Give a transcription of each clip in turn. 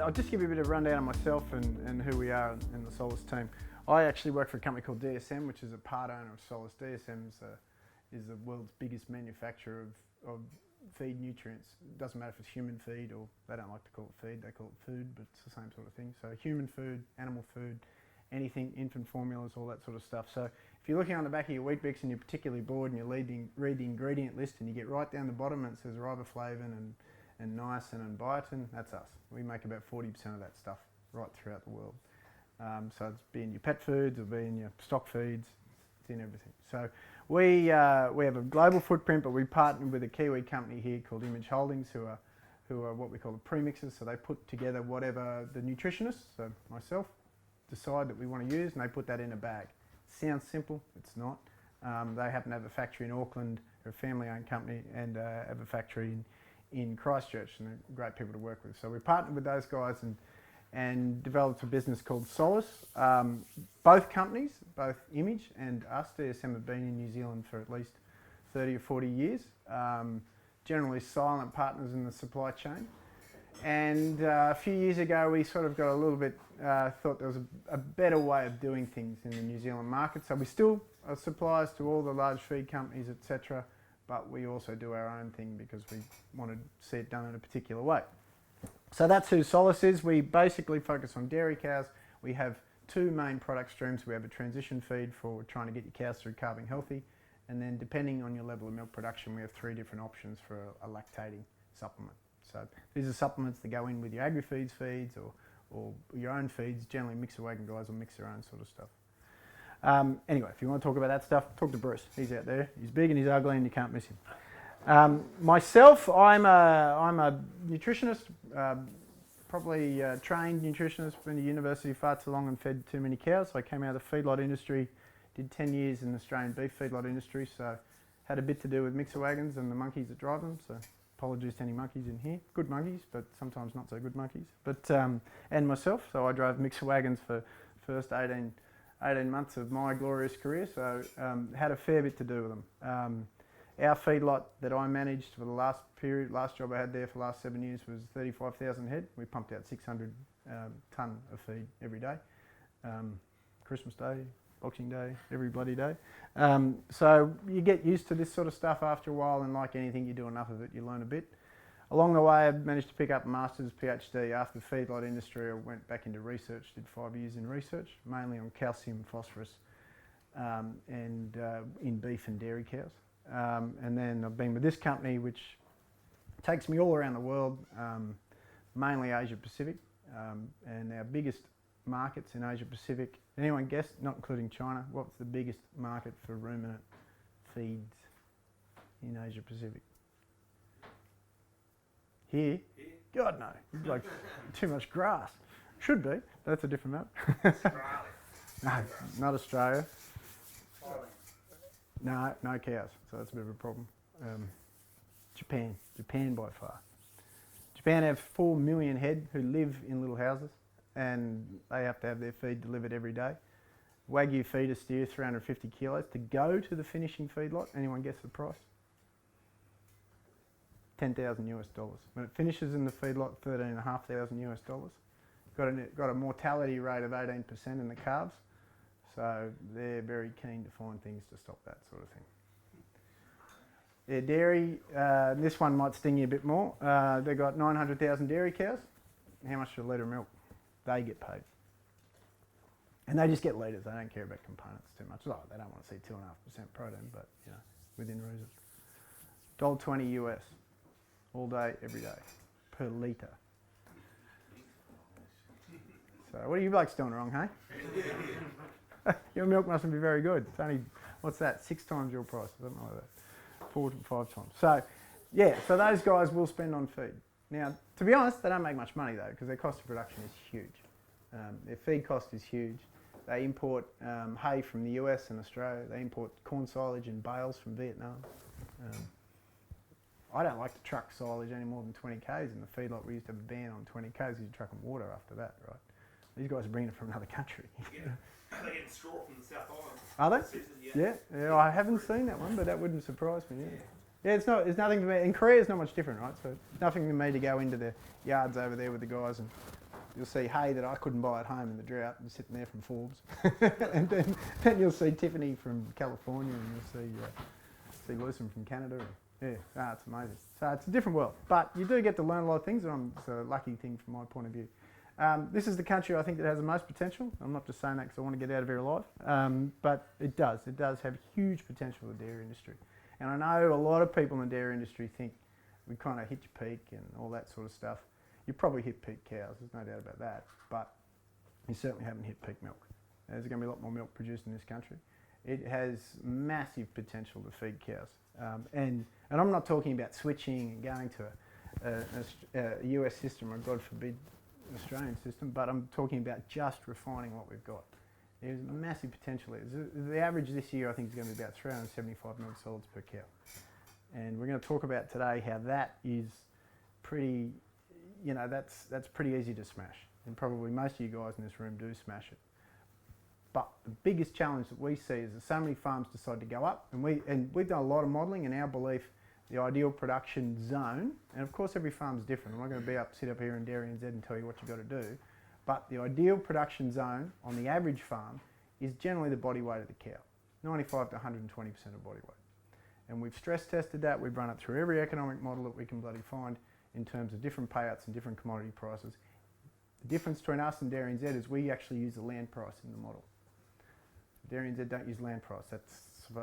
I'll just give you a bit of a rundown of myself and who we are in the Sollus team. I actually work for a company called DSM, which is a part owner of Sollus. DSM is the world's biggest manufacturer of feed nutrients. It doesn't matter if it's human feed, or they don't like to call it feed, they call it food, but it's the same sort of thing. So human food, animal food, anything, infant formulas, all that sort of stuff. So if you're looking on the back of your wheat bix and you're particularly bored and you read the ingredient list and you get right down the bottom and it says riboflavin and niacin and biotin, that's us. We make about 40% of that stuff right throughout the world. So it's be in your pet foods or be in your stock feeds, it's in everything. So we have a global footprint, but we partnered with a Kiwi company here called Image Holdings, who are what we call the premixers. So they put together whatever the nutritionists, so myself, decide that we want to use, and they put that in a bag. Sounds simple, it's not. They happen to have a factory in Auckland, they're a family-owned company, and have a factory in Christchurch, and they're great people to work with. So we partnered with those guys and developed a business called Sollus. Both companies, both Image and us, DSM, have been in New Zealand for at least 30 or 40 years. Generally silent partners in the supply chain. And a few years ago we sort of got a little bit, thought there was a better way of doing things in the New Zealand market. So we still are suppliers to all the large feed companies, etc., but we also do our own thing because we want to see it done in a particular way. So that's who Sollus is. We basically focus on dairy cows. We have two main product streams. We have a transition feed for trying to get your cows through calving healthy, and then depending on your level of milk production, we have three different options for a lactating supplement. So these are supplements that go in with your agri-feeds feeds or your own feeds. Generally mixer wagon guys will mix their own sort of stuff. Anyway, if you want to talk about that stuff, talk to Bruce. He's out there. He's big and he's ugly and you can't miss him. Myself, I'm a nutritionist, probably trained nutritionist, been to university far too long and fed too many cows. So I came out of the feedlot industry, did 10 years in the Australian beef feedlot industry, so had a bit to do with mixer wagons and the monkeys that drive them. So apologies to any monkeys in here. Good monkeys, but sometimes not so good monkeys. But and myself, so I drove mixer wagons for first 18 months of my glorious career, so had a fair bit to do with them. Our feedlot that I managed for the last job I had there for the last 7 years was 35,000 head. We pumped out 600 tonne of feed every day. Christmas Day, Boxing Day, every bloody day. So you get used to this sort of stuff after a while, and like anything, you do enough of it, you learn a bit. Along the way, I managed to pick up a master's, PhD. After the feedlot industry, I went back into research, did 5 years in research, mainly on calcium, phosphorus, and in beef and dairy cows. And then I've been with this company, which takes me all around the world, mainly Asia Pacific, and our biggest markets in Asia Pacific. Anyone guess, not including China, what's the biggest market for ruminant feeds in Asia Pacific? Here? God no, like too much grass. Should be, that's a different map. Australia. No, not Australia. No cows, so that's a bit of a problem. Japan by far. Japan have 4 million head who live in little houses, and they have to have their feed delivered every day. Wagyu feeder steer, 350 kilos to go to the finishing feedlot. Anyone guess the price? $10,000 US. When it finishes in the feedlot, $13,500 US. Got a mortality rate of 18% in the calves, so they're very keen to find things to stop that sort of thing. Yeah, dairy, this one might sting you a bit more. They've got 900,000 dairy cows. How much for a litre of milk? They get paid. And they just get litres, they don't care about components too much. Oh, they don't want to see 2.5% protein, but you know, within reason. $1.20 US, all day, every day, per litre. So what are you blokes doing wrong, hey? Your milk mustn't be very good. It's only, what's that, 6 times your price, something like that. 4 to 5 times. So, yeah, so those guys will spend on feed. Now, to be honest, they don't make much money though, because their cost of production is huge. Their feed cost is huge. They import hay from the US and Australia. They import corn silage in bales from Vietnam. I don't like to truck silage any more than 20 k's in the feedlot. We used to have a ban on 20 k's. You truck them water after that, right? These guys are bringing it from another country. Yeah, they get straw from the South Island. Are they? Yeah, I haven't seen that one, but that wouldn't surprise me. Yeah, it's nothing to me. In Korea, it's not much different, right? So it's nothing to me to go into the yards over there with the guys and You'll see hay that I couldn't buy at home in the drought and sitting there from Forbes. And then you'll see Tiffany from California, and you'll see Lucerne from Canada. Yeah, it's amazing. So it's a different world. But you do get to learn a lot of things, and it's a lucky thing from my point of view. This is the country I think that has the most potential. I'm not just saying that because I want to get out of here alive. But it does. It does have huge potential in the dairy industry. And I know a lot of people in the dairy industry think we kind of hit your peak and all that sort of stuff. You probably hit peak cows, there's no doubt about that, but you certainly haven't hit peak milk. There's going to be a lot more milk produced in this country. It has massive potential to feed cows. And I'm not talking about switching and going to a US system, or God forbid, an Australian system, but I'm talking about just refining what we've got. There's massive potential there. The average this year I think is going to be about 375 milk solids per cow. And we're going to talk about today how that is pretty, that's pretty easy to smash. And probably most of you guys in this room do smash it. But the biggest challenge that we see is that so many farms decide to go up, and we've done a lot of modelling, and our belief, the ideal production zone, and of course every farm's different. I'm not going to sit up here in Dairy NZ and tell you what you've got to do, but the ideal production zone on the average farm is generally the body weight of the cow, 95 to 120% of body weight. And we've stress tested that, we've run it through every economic model that we can bloody find in terms of different payouts and different commodity prices. The difference between us and Dairy NZ is we actually use the land price in the model. Dairy NZ don't use land price, that's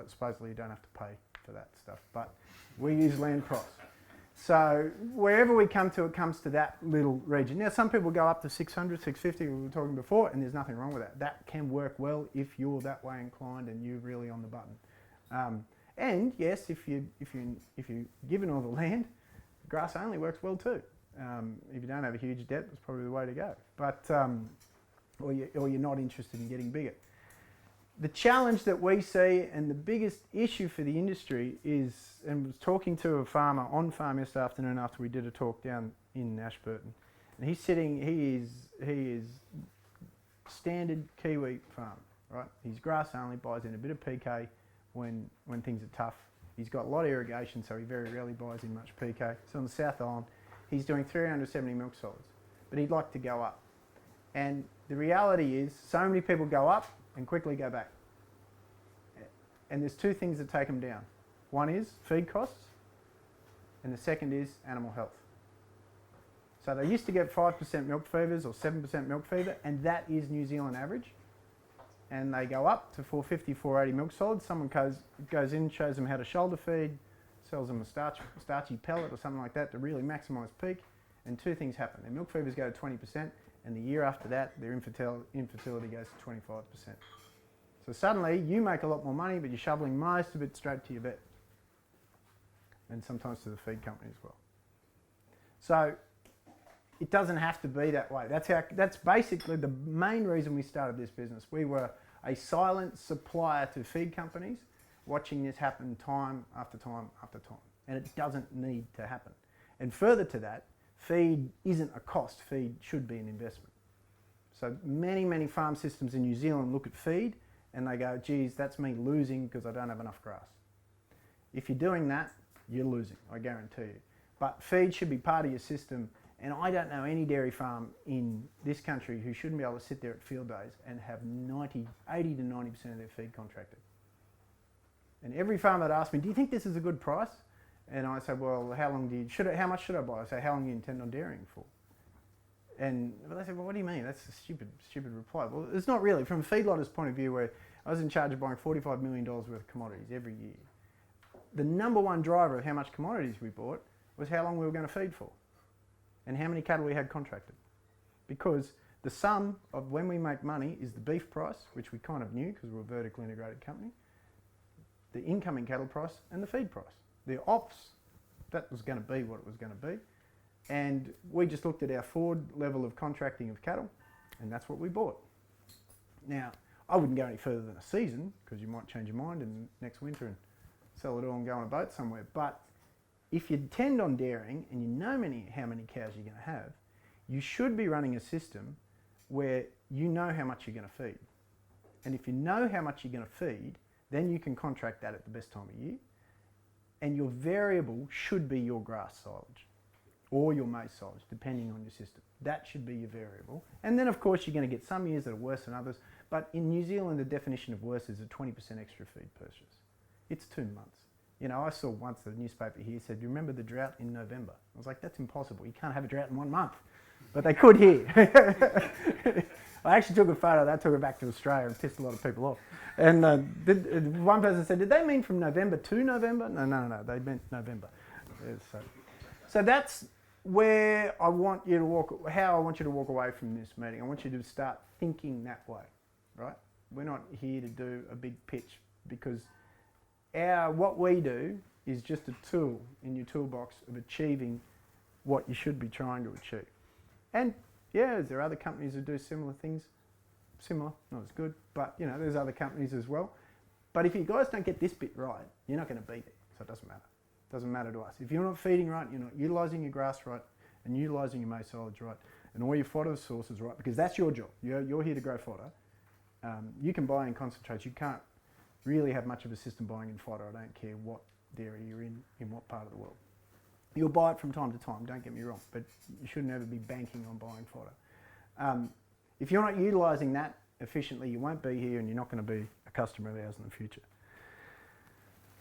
supposedly you don't have to pay for that stuff, but we use land price. So wherever we come to, it comes to that little region. Now some people go up to 600, 650, we were talking before, and there's nothing wrong with that. That can work well if you're that way inclined and you're really on the button. And yes, if you're given all the land, grass only works well too. If you don't have a huge debt, that's probably the way to go. But or you're not interested in getting bigger. The challenge that we see, and the biggest issue for the industry is, and I was talking to a farmer on farm yesterday afternoon after we did a talk down in Ashburton, and he is standard Kiwi farm, right? He's grass only, buys in a bit of PK when things are tough. He's got a lot of irrigation, so he very rarely buys in much PK. So on the South Island, he's doing 370 milk solids, but he'd like to go up. And the reality is, so many people go up and quickly go back. And there's two things that take them down. One is feed costs, and the second is animal health. So they used to get 5% milk fevers or 7% milk fever, and that is New Zealand average. And they go up to 450, 480 milk solids. Someone goes in, shows them how to shoulder feed, sells them a starchy pellet or something like that to really maximise peak, and two things happen. Their milk fevers go to 20%, and the year after that, their infertility goes to 25%. So suddenly, you make a lot more money, but you're shoveling most of it straight to your vet, and sometimes to the feed company as well. So it doesn't have to be that way. That's basically the main reason we started this business. We were a silent supplier to feed companies, watching this happen time after time after time, and it doesn't need to happen. And further to that, feed isn't a cost, feed should be an investment. So many farm systems in New Zealand look at feed and they go, geez, that's me losing because I don't have enough grass. If you're doing that, you're losing, I guarantee you. But feed should be part of your system, and I don't know any dairy farm in this country who shouldn't be able to sit there at field days and have 80 to 90% of their feed contracted. And every farmer that asks me, do you think this is a good price? And I say, well, how much should I buy? I say, how long do you intend on dairying for? And they say, well, what do you mean? That's a stupid reply. Well, it's not really. From a feedlotter's point of view, where I was in charge of buying $45 million worth of commodities every year, the number one driver of how much commodities we bought was how long we were going to feed for and how many cattle we had contracted. Because the sum of when we make money is the beef price, which we kind of knew because we're a vertically integrated company, the incoming cattle price and the feed price. The ops, that was going to be what it was going to be. And we just looked at our forward level of contracting of cattle, and that's what we bought. Now, I wouldn't go any further than a season, because you might change your mind in next winter and sell it all and go on a boat somewhere. But if you intend on dairying and you know how many cows you're going to have, you should be running a system where you know how much you're going to feed. And if you know how much you're going to feed, then you can contract that at the best time of year. And your variable should be your grass silage. or your maize silage, depending on your system. That should be your variable. And then, of course, you're going to get some years that are worse than others. But in New Zealand, the definition of worse is a 20% extra feed purchase. It's 2 months. You know, I saw once the newspaper here said, "You remember the drought in November?" I was like, that's impossible. You can't have a drought in 1 month. But they could here. I actually took a photo. That took it back to Australia and pissed a lot of people off. And one person said, "Did they mean from November to November?" No. They meant November. So that's where I want you to walk. How I want you to walk away from this meeting. I want you to start thinking that way, right? We're not here to do a big pitch because what we do is just a tool in your toolbox of achieving what you should be trying to achieve. And yeah, there are other companies who do similar things. Similar, not as good, but you know, there's other companies as well. But if you guys don't get this bit right, you're not going to be there. So it doesn't matter. It doesn't matter to us. If you're not feeding right, you're not utilising your grass right, and utilising your maize silage right, and all your fodder sources right, because that's your job. You're here to grow fodder. You can buy in concentrates. You can't really have much of a system buying in fodder. I don't care what dairy you're in what part of the world. You'll buy it from time to time, don't get me wrong, but you should never be banking on buying fodder. If you're not utilising that efficiently, you won't be here and you're not going to be a customer of ours in the future.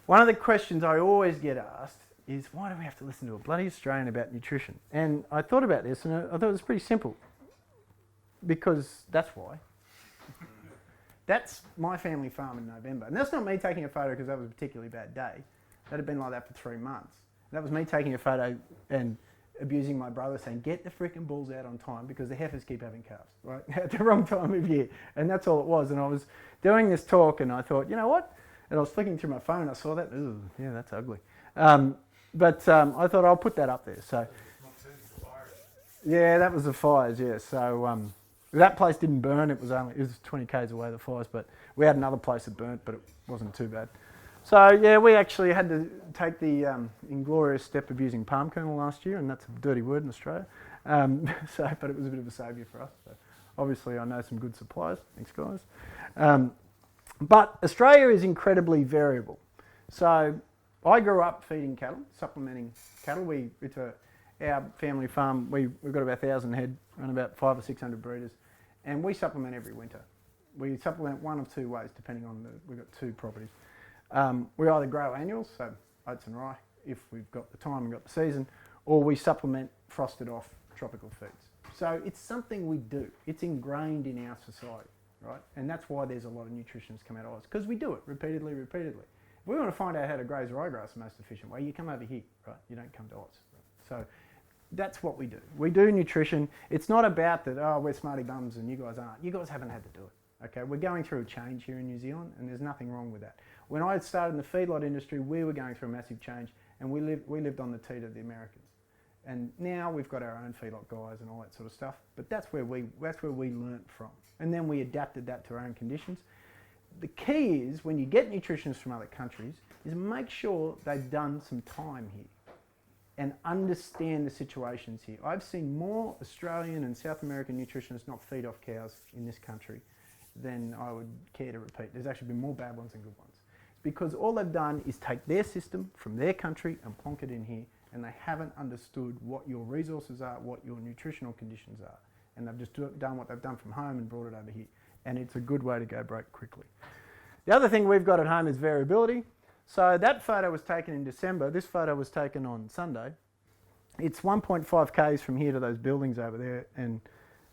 One of the questions I always get asked is, why do we have to listen to a bloody Australian about nutrition? And I thought about this and I thought it was pretty simple. Because that's why. That's my family farm in November. And that's not me taking a photo because that was a particularly bad day. That had been like that for 3 months. That was me taking a photo and abusing my brother, saying, get the freaking bulls out on time because the heifers keep having calves, right? At the wrong time of year. And that's all it was. And I was doing this talk and I thought, you know what? And I was flicking through my phone and I saw that. Ooh, yeah, that's ugly. But I thought I'll put that up there. So, yeah, that was the fires, yeah. So that place didn't burn. It was 20 k's away, the fires. But we had another place that burnt, but it wasn't too bad. So, yeah, we actually had to take the inglorious step of using palm kernel last year, and that's a dirty word in Australia. But it was a bit of a saviour for us. So obviously, I know some good suppliers. Thanks, guys. But Australia is incredibly variable. So I grew up feeding cattle, supplementing cattle. Our family farm, we've got about 1,000 head, run about 500 or 600 breeders, and we supplement every winter. We supplement one of two ways, depending on we've got 2 properties. We either grow annuals, so oats and rye, if we've got the time and got the season, or we supplement frosted off tropical feeds. So it's something we do. It's ingrained in our society, right? And that's why there's a lot of nutritionists come out of Oz, because we do it repeatedly. If we want to find out how to graze ryegrass the most efficient way, you come over here, right? You don't come to Oz. Right? So that's what we do. We do nutrition. It's not about that, oh, we're smarty bums and you guys aren't. You guys haven't had to do it. Okay, we're going through a change here in New Zealand, and there's nothing wrong with that. When I started in the feedlot industry, we were going through a massive change, and we lived on the teat of the Americans. And now we've got our own feedlot guys and all that sort of stuff. But that's where we learnt from, and then we adapted that to our own conditions. The key is when you get nutritionists from other countries, is make sure they've done some time here and understand the situations here. I've seen more Australian and South American nutritionists not feed off cows in this country than I would care to repeat. There's actually been more bad ones than good ones. It's because all they've done is take their system from their country and plonk it in here, and they haven't understood what your resources are, what your nutritional conditions are. And they've just done what they've done from home and brought it over here. And it's a good way to go break quickly. The other thing we've got at home is variability. So that photo was taken in December. This photo was taken on Sunday. It's 1.5 k's from here to those buildings over there, and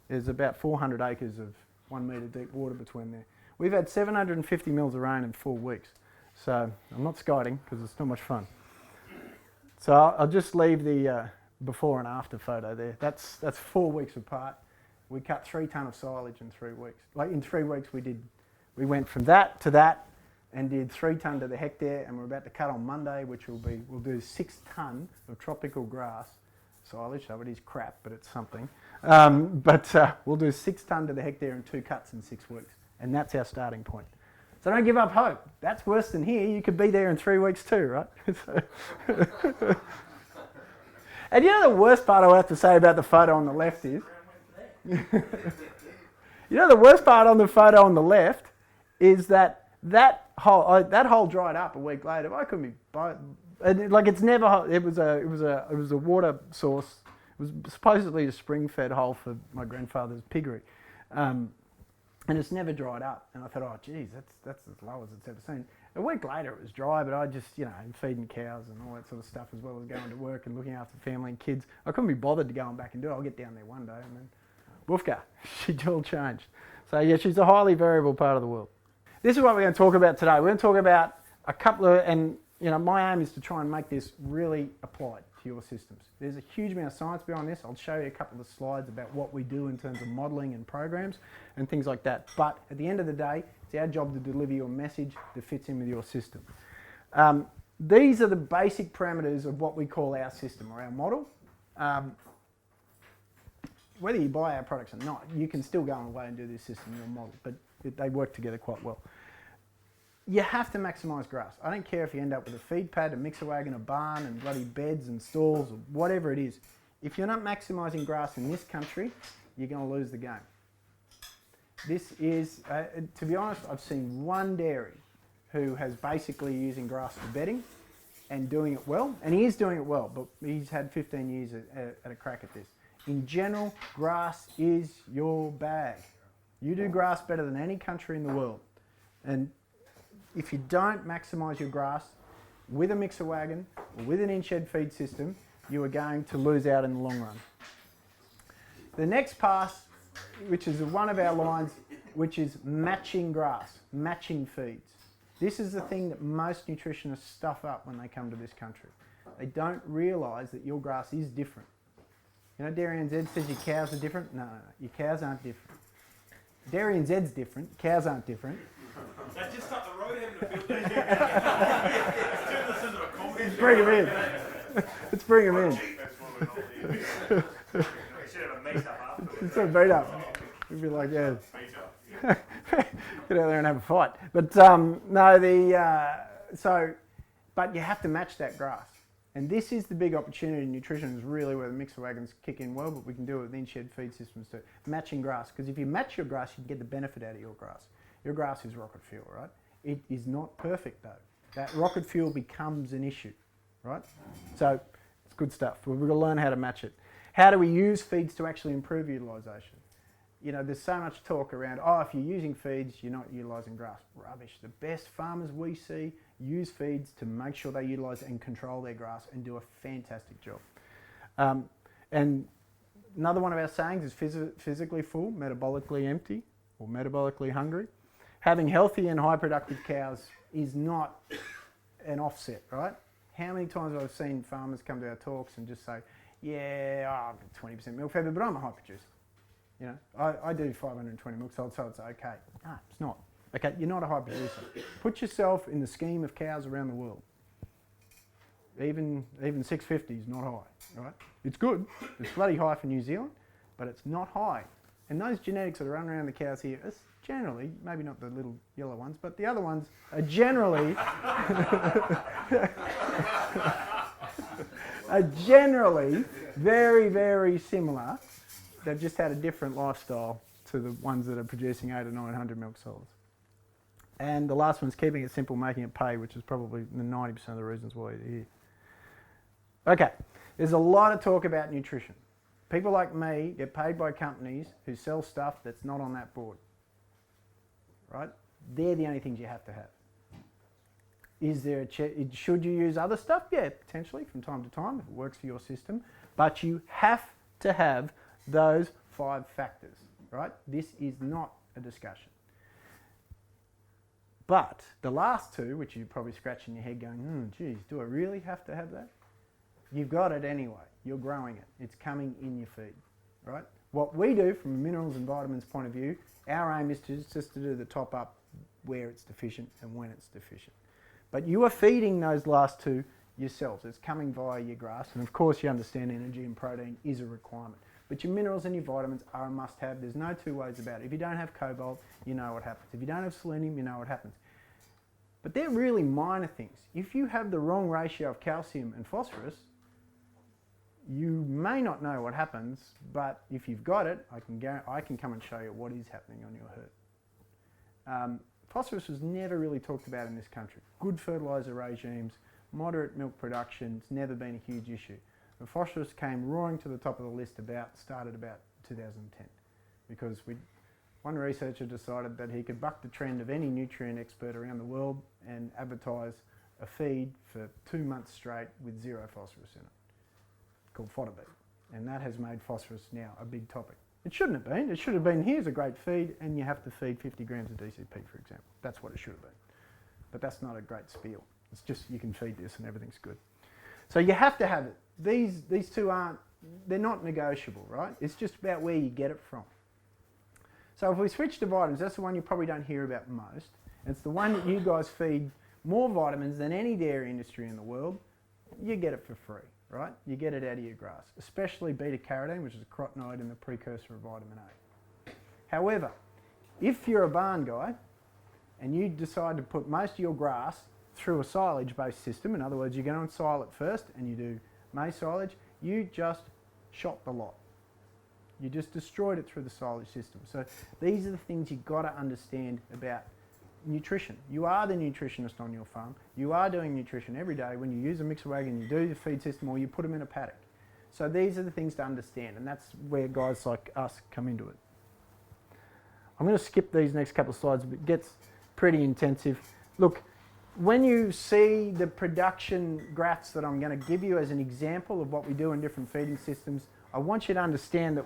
there's about 400 acres of 1 metre deep water between there. We've had 750 mils of rain in 4 weeks. So I'm not skiting because it's not much fun. So I'll just leave the before and after photo there. That's 4 weeks apart. We cut 3 tonne of silage in 3 weeks. Like in 3 weeks we went from that to that and did 3 tonne to the hectare, and we're about to cut on Monday, which we'll do 6 tonne of tropical grass silage. So it is crap, but it's something. We'll do 6 tonne to the hectare and 2 cuts in 6 weeks. And that's our starting point. So don't give up hope. That's worse than here. You could be there in 3 weeks too, right? And you know the worst part I have to say about the photo on the left is... You know the worst part on the photo on the left is that hole dried up a week later. I couldn't be... It was a water source was supposedly a spring-fed hole for my grandfather's piggery. And it's never dried up. And I thought, oh, geez, that's as low as it's ever seen. A week later, it was dry, but I just, feeding cows and all that sort of stuff, as well as going to work and looking after family and kids. I couldn't be bothered to go back and do it. I'll get down there one day, and then, woofka, she'd all changed. So yeah, she's a highly variable part of the world. This is what we're going to talk about today. We're going to talk about a couple of, and my aim is to try and make this really applied to your systems. There's a huge amount of science behind this. I'll show you a couple of slides about what we do in terms of modelling and programs and things like that. But at the end of the day, it's our job to deliver you a message that fits in with your system. These are the basic parameters of what we call our system or our model. Whether you buy our products or not, you can still go away and do this system in your model, but they work together quite well. You have to maximise grass. I don't care if you end up with a feed pad, a mixer wagon, a barn, and bloody beds and stalls, or whatever it is. If you're not maximising grass in this country, you're going to lose the game. This is, to be honest, I've seen one dairy who has basically using grass for bedding and doing it well, and he is doing it well, but he's had 15 years at a crack at this. In general, grass is your bag. You do grass better than any country in the world. And if you don't maximise your grass with a mixer wagon or with an in-shed feed system, you are going to lose out in the long run. The next pass, which is one of our lines, which is matching grass, matching feeds. This is the thing that most nutritionists stuff up when they come to this country. They don't realise that your grass is different. Dairy NZ says your cows are different. No, your cows aren't different. Dairy NZ's different, cows aren't different. They just up the road having a field day. Let's turn this into a comedy. Let's bring him in. Let's bring him in. We should have a meet-up afterwards. It's a beat up. We'd be like, yeah. Meet-up. Get out there and have a fight. But but you have to match that grass. And this is the big opportunity in nutrition, is really where the mixer wagons kick in well, but we can do it with in-shed feed systems too. Matching grass, because if you match your grass, you can get the benefit out of your grass. Your grass is rocket fuel, right? It is not perfect though. That rocket fuel becomes an issue, right? So it's good stuff. We've got to learn how to match it. How do we use feeds to actually improve utilisation? There's so much talk around, if you're using feeds, you're not utilising grass. Rubbish. The best farmers we see use feeds to make sure they utilise and control their grass and do a fantastic job. And another one of our sayings is physically full, metabolically empty, or metabolically hungry. Having healthy and high productive cows is not an offset, right? How many times have I seen farmers come to our talks and just say, I've got 20% milk fed, but I'm a high producer. I do 520 milk solids, so it's okay. No, it's not. Okay, you're not a high producer. Put yourself in the scheme of cows around the world. Even 650 is not high, right? It's good. It's bloody high for New Zealand, but it's not high. And those genetics that are running around the cows here is generally, maybe not the little yellow ones, but the other ones are generally very, very similar. They've just had a different lifestyle to the ones that are producing 800 or 900 milk solids. And the last one's keeping it simple, making it pay, which is probably 90% of the reasons why you're here. Okay, there's a lot of talk about nutrition. People like me get paid by companies who sell stuff that's not on that board, right? They're the only things you have to have. Is there should you use other stuff? Yeah, potentially from time to time if it works for your system, but you have to have those 5 factors, right? This is not a discussion. But the last 2, which you're probably scratching your head going, geez, do I really have to have that? You've got it anyway. You're growing it. It's coming in your feed, right? What we do from a minerals and vitamins point of view, our aim is just to do the top up where it's deficient and when it's deficient. But you are feeding those last 2 yourselves. It's coming via your grass. And of course you understand energy and protein is a requirement. But your minerals and your vitamins are a must-have. There's no 2 ways about it. If you don't have cobalt, you know what happens. If you don't have selenium, you know what happens. But they're really minor things. If you have the wrong ratio of calcium and phosphorus, you may not know what happens, but if you've got it, I can come and show you what is happening on your herd. Phosphorus was never really talked about in this country. Good fertiliser regimes, moderate milk production, it's never been a huge issue. But phosphorus came roaring to the top of the list started about 2010, because one researcher decided that he could buck the trend of any nutrient expert around the world and advertise a feed for 2 months straight with 0 phosphorus in it, called fodder beet. And that has made phosphorus now a big topic. It shouldn't have been. It should have been, here's a great feed, and you have to feed 50 grams of DCP, for example. That's what it should have been. But that's not a great spiel. It's just you can feed this and everything's good. So you have to have it. These two they're not negotiable, right? It's just about where you get it from. So if we switch to vitamins, that's the one you probably don't hear about most. It's the one that you guys feed more vitamins than any dairy industry in the world. You get it for free, right? You get it out of your grass, especially beta-carotene, which is a carotenoid and the precursor of vitamin A. However, if you're a barn guy and you decide to put most of your grass through a silage-based system, in other words, you go and sile it first and you do maize silage, you just shot the lot. You just destroyed it through the silage system. So these are the things you've got to understand about nutrition. You are the nutritionist on your farm. You are doing nutrition every day. When you use a mixer wagon, you do the feed system, or you put them in a paddock. So these are the things to understand, and that's where guys like us come into it. I'm going to skip these next couple of slides, but it gets pretty intensive. Look, when you see the production graphs that I'm going to give you as an example of what we do in different feeding systems, I want you to understand that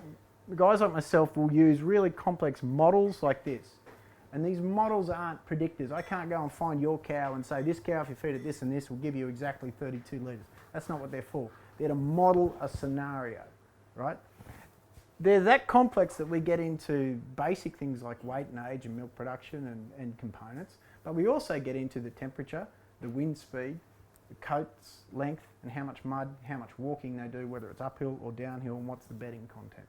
guys like myself will use really complex models like this. And these models aren't predictors. I can't go and find your cow and say, this cow, if you feed it this and this, will give you exactly 32 litres. That's not what they're for. They're to model a scenario, right? They're that complex that we get into basic things like weight and age and milk production and components, but we also get into the temperature, the wind speed, the coat's length, and how much mud, how much walking they do, whether it's uphill or downhill, and what's the bedding content.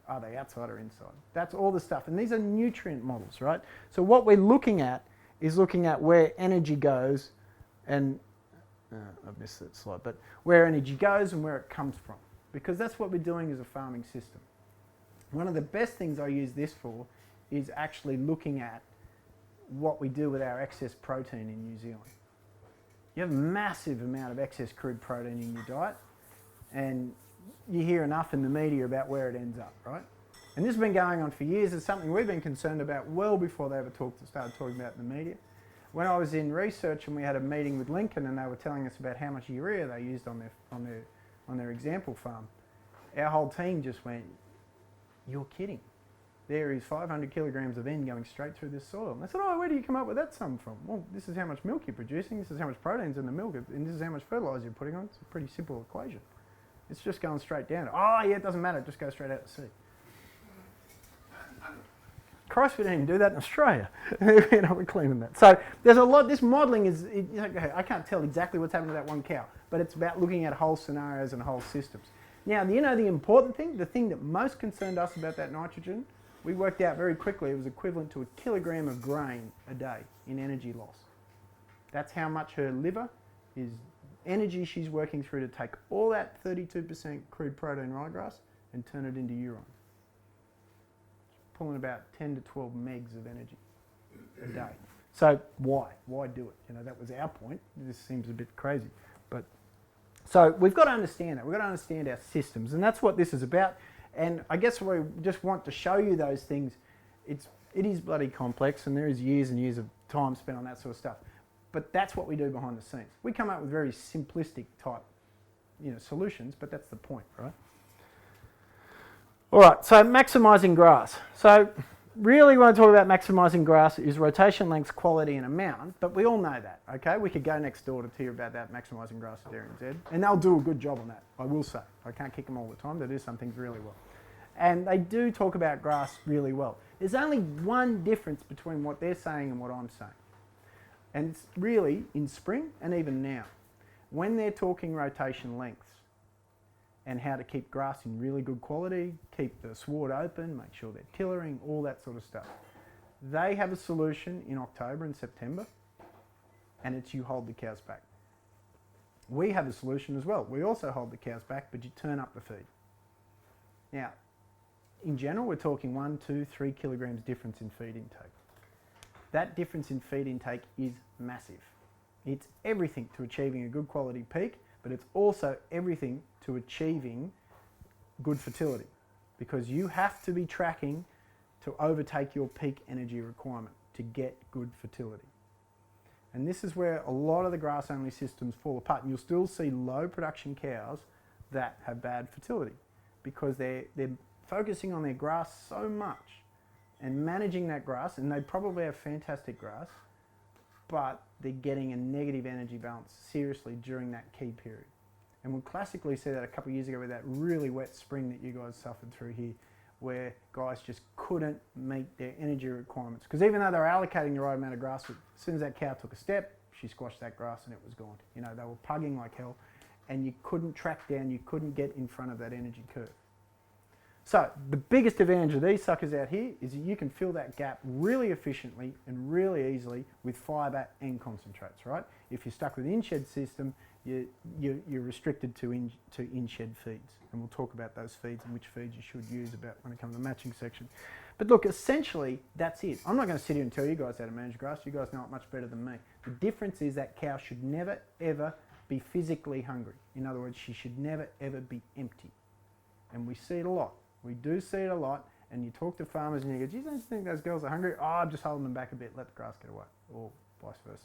Are they outside or inside? That's all the stuff. And these are nutrient models, right? So what we're looking at is looking at where energy goes, and I've missed that slide, but where energy goes and where it comes from. Because that's what we're doing as a farming system. One of the best things I use this for is actually looking at what we do with our excess protein in New Zealand. You have a massive amount of excess crude protein in your diet, and you hear enough in the media about where it ends up, right? And this has been going on for years. It's something we've been concerned about well before they ever started talking about it in the media. When I was in research and we had a meeting with Lincoln and they were telling us about how much urea they used on their example farm, our whole team just went, "You're kidding. There is 500 kilograms of N going straight through this soil." And they said, "Oh, where do you come up with that sum from?" "Well, this is how much milk you're producing, this is how much protein's in the milk, and this is how much fertilizer you're putting on." It's a pretty simple equation. It's just going straight down. "Oh, yeah, it doesn't matter, it just goes straight out to sea." Christ, we didn't even do that in Australia. We're cleaning that. So there's a lot, this modelling is, I can't tell exactly what's happening to that one cow, but it's about looking at whole scenarios and whole systems. Now, you know the important thing, the thing that most concerned us about that nitrogen, we worked out very quickly it was equivalent to a kilogram of grain a day in energy loss. That's how much her liver is energy she's working through to take all that 32% crude protein ryegrass and turn it into urine. Pulling about 10 to 12 megs of energy a day. So why? Why do it? You know, that was our point. This seems a bit crazy. But so we've got to understand that. We've got to understand our systems, and that's what this is about. And I guess we just want to show you those things. It is bloody complex, and there is years and years of time spent on that sort of stuff. But that's what we do behind the scenes. We come up with very simplistic type, solutions, but that's the point, right? All right, so maximising grass. So really when I talk about maximising grass is rotation lengths, quality and amount, but we all know that, okay? We could go next door to hear about that, maximising grass at Dairy NZ, and they'll do a good job on that, I will say. I can't kick them all the time, they do some things really well. And they do talk about grass really well. There's only one difference between what they're saying and what I'm saying. And it's really in spring and even now. When they're talking rotation lengths and how to keep grass in really good quality, keep the sward open, make sure they're tillering, all that sort of stuff. They have a solution in October and September, and it's you hold the cows back. We have a solution as well. We also hold the cows back, but you turn up the feed. Now, in general, we're talking 1, 2, 3 kilograms difference in feed intake. That difference in feed intake is massive. It's everything to achieving a good quality peak, but it's also everything to achieving good fertility, because you have to be tracking to overtake your peak energy requirement to get good fertility. And this is where a lot of the grass-only systems fall apart, and you'll still see low production cows that have bad fertility because they're focusing on their grass so much and managing that grass, and they probably have fantastic grass, but they're getting a negative energy balance seriously during that key period. And we'll classically see that a couple of years ago with that really wet spring that you guys suffered through here, where guys just couldn't meet their energy requirements. Because even though they were allocating the right amount of grass, as soon as that cow took a step, she squashed that grass and it was gone. You know, they were pugging like hell, and you couldn't track down, you couldn't get in front of that energy curve. So the biggest advantage of these suckers out here is that you can fill that gap really efficiently and really easily with fibre and concentrates, right? If you're stuck with an in-shed system, you're restricted to in-shed feeds. And we'll talk about those feeds and which feeds you should use about when it comes to the matching section. But look, essentially, that's it. I'm not going to sit here and tell you guys how to manage grass. You guys know it much better than me. The difference is that cow should never, ever be physically hungry. In other words, she should never, ever be empty. And we see it a lot. We do see it a lot, and you talk to farmers and you go, geez, don't you think those girls are hungry? Oh, I'm just holding them back a bit, let the grass get away, or vice versa.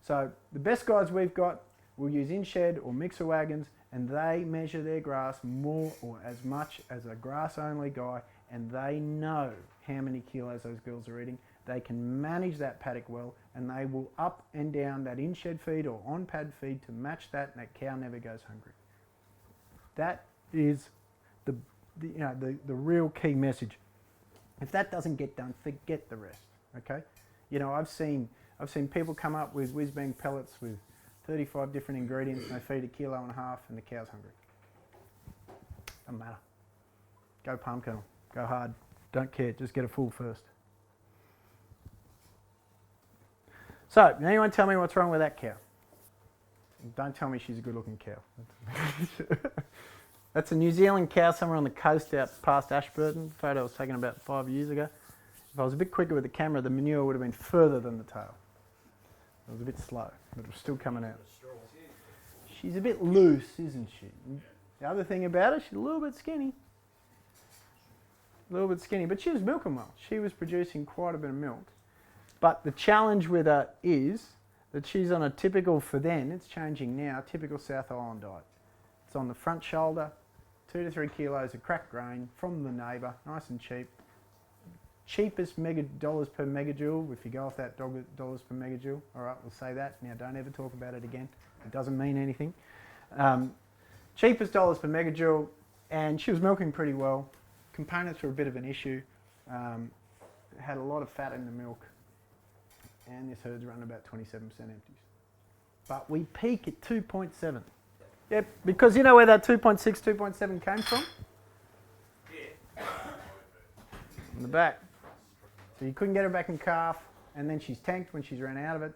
So the best guys we've got will use in-shed or mixer wagons, and they measure their grass more or as much as a grass-only guy, and they know how many kilos those girls are eating. They can manage that paddock well, and they will up and down that in-shed feed or on-pad feed to match that, and that cow never goes hungry. That is the real key message. If that doesn't get done, forget the rest. Okay, you know, I've seen people come up with whiz-bang pellets with 35 different ingredients, and they feed 1.5 kilos and the cow's hungry. Doesn't matter. Go palm kernel. Go hard. Don't care. Just get a full first. So, anyone tell me what's wrong with that cow? Don't tell me she's a good-looking cow. That's a New Zealand cow somewhere on the coast out past Ashburton. The photo was taken about 5 years ago. If I was a bit quicker with the camera, the manure would have been further than the tail. It was a bit slow, but it was still coming out. She's a bit loose, isn't she? The other thing about her, she's a little bit skinny. A little bit skinny, but she was milking well. She was producing quite a bit of milk. But the challenge with her is that she's on a typical, for then, it's changing now, typical South Island diet. It's on the front shoulder, 2 to 3 kilos of cracked grain from the neighbour, nice and cheap. Cheapest dollars per megajoule, if you go off that dollars per megajoule. All right, we'll say that. Now, don't ever talk about it again. It doesn't mean anything. Cheapest dollars per megajoule, and she was milking pretty well. Components were a bit of an issue. Had a lot of fat in the milk, and this herd's running about 27% empties. But we peak at 2.7. Yep, because you know where that 2.6, 2.7 came from? Yeah. On the back. So you couldn't get her back in calf, and then she's tanked when she's run out of it.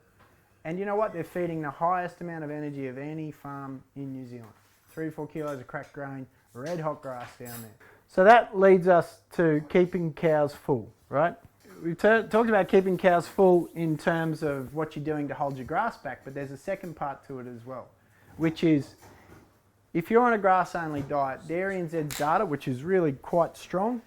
And you know what? They're feeding the highest amount of energy of any farm in New Zealand. 3 or 4 kilos of cracked grain, red hot grass down there. So that leads us to keeping cows full, right? We've talked about keeping cows full in terms of what you're doing to hold your grass back, but there's a second part to it as well, which is if you're on a grass-only diet, Dairy NZ's data, which is really quite strong,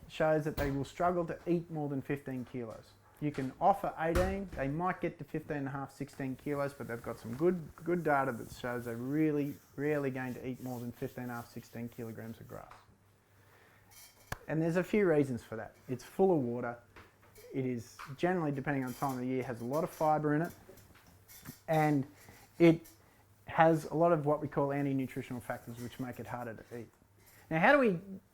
shows that they will struggle to eat more than 15 kilos. You can offer 18, they might get to 15.5, 16 kilos, but they've got some good data that shows they're really rarely going to eat more than 15.5, 16 kilograms of grass. And there's a few reasons for that. It's full of water. It is generally, depending on the time of the year, has a lot of fibre in it. And it has a lot of what we call anti-nutritional factors which make it harder to eat. Now,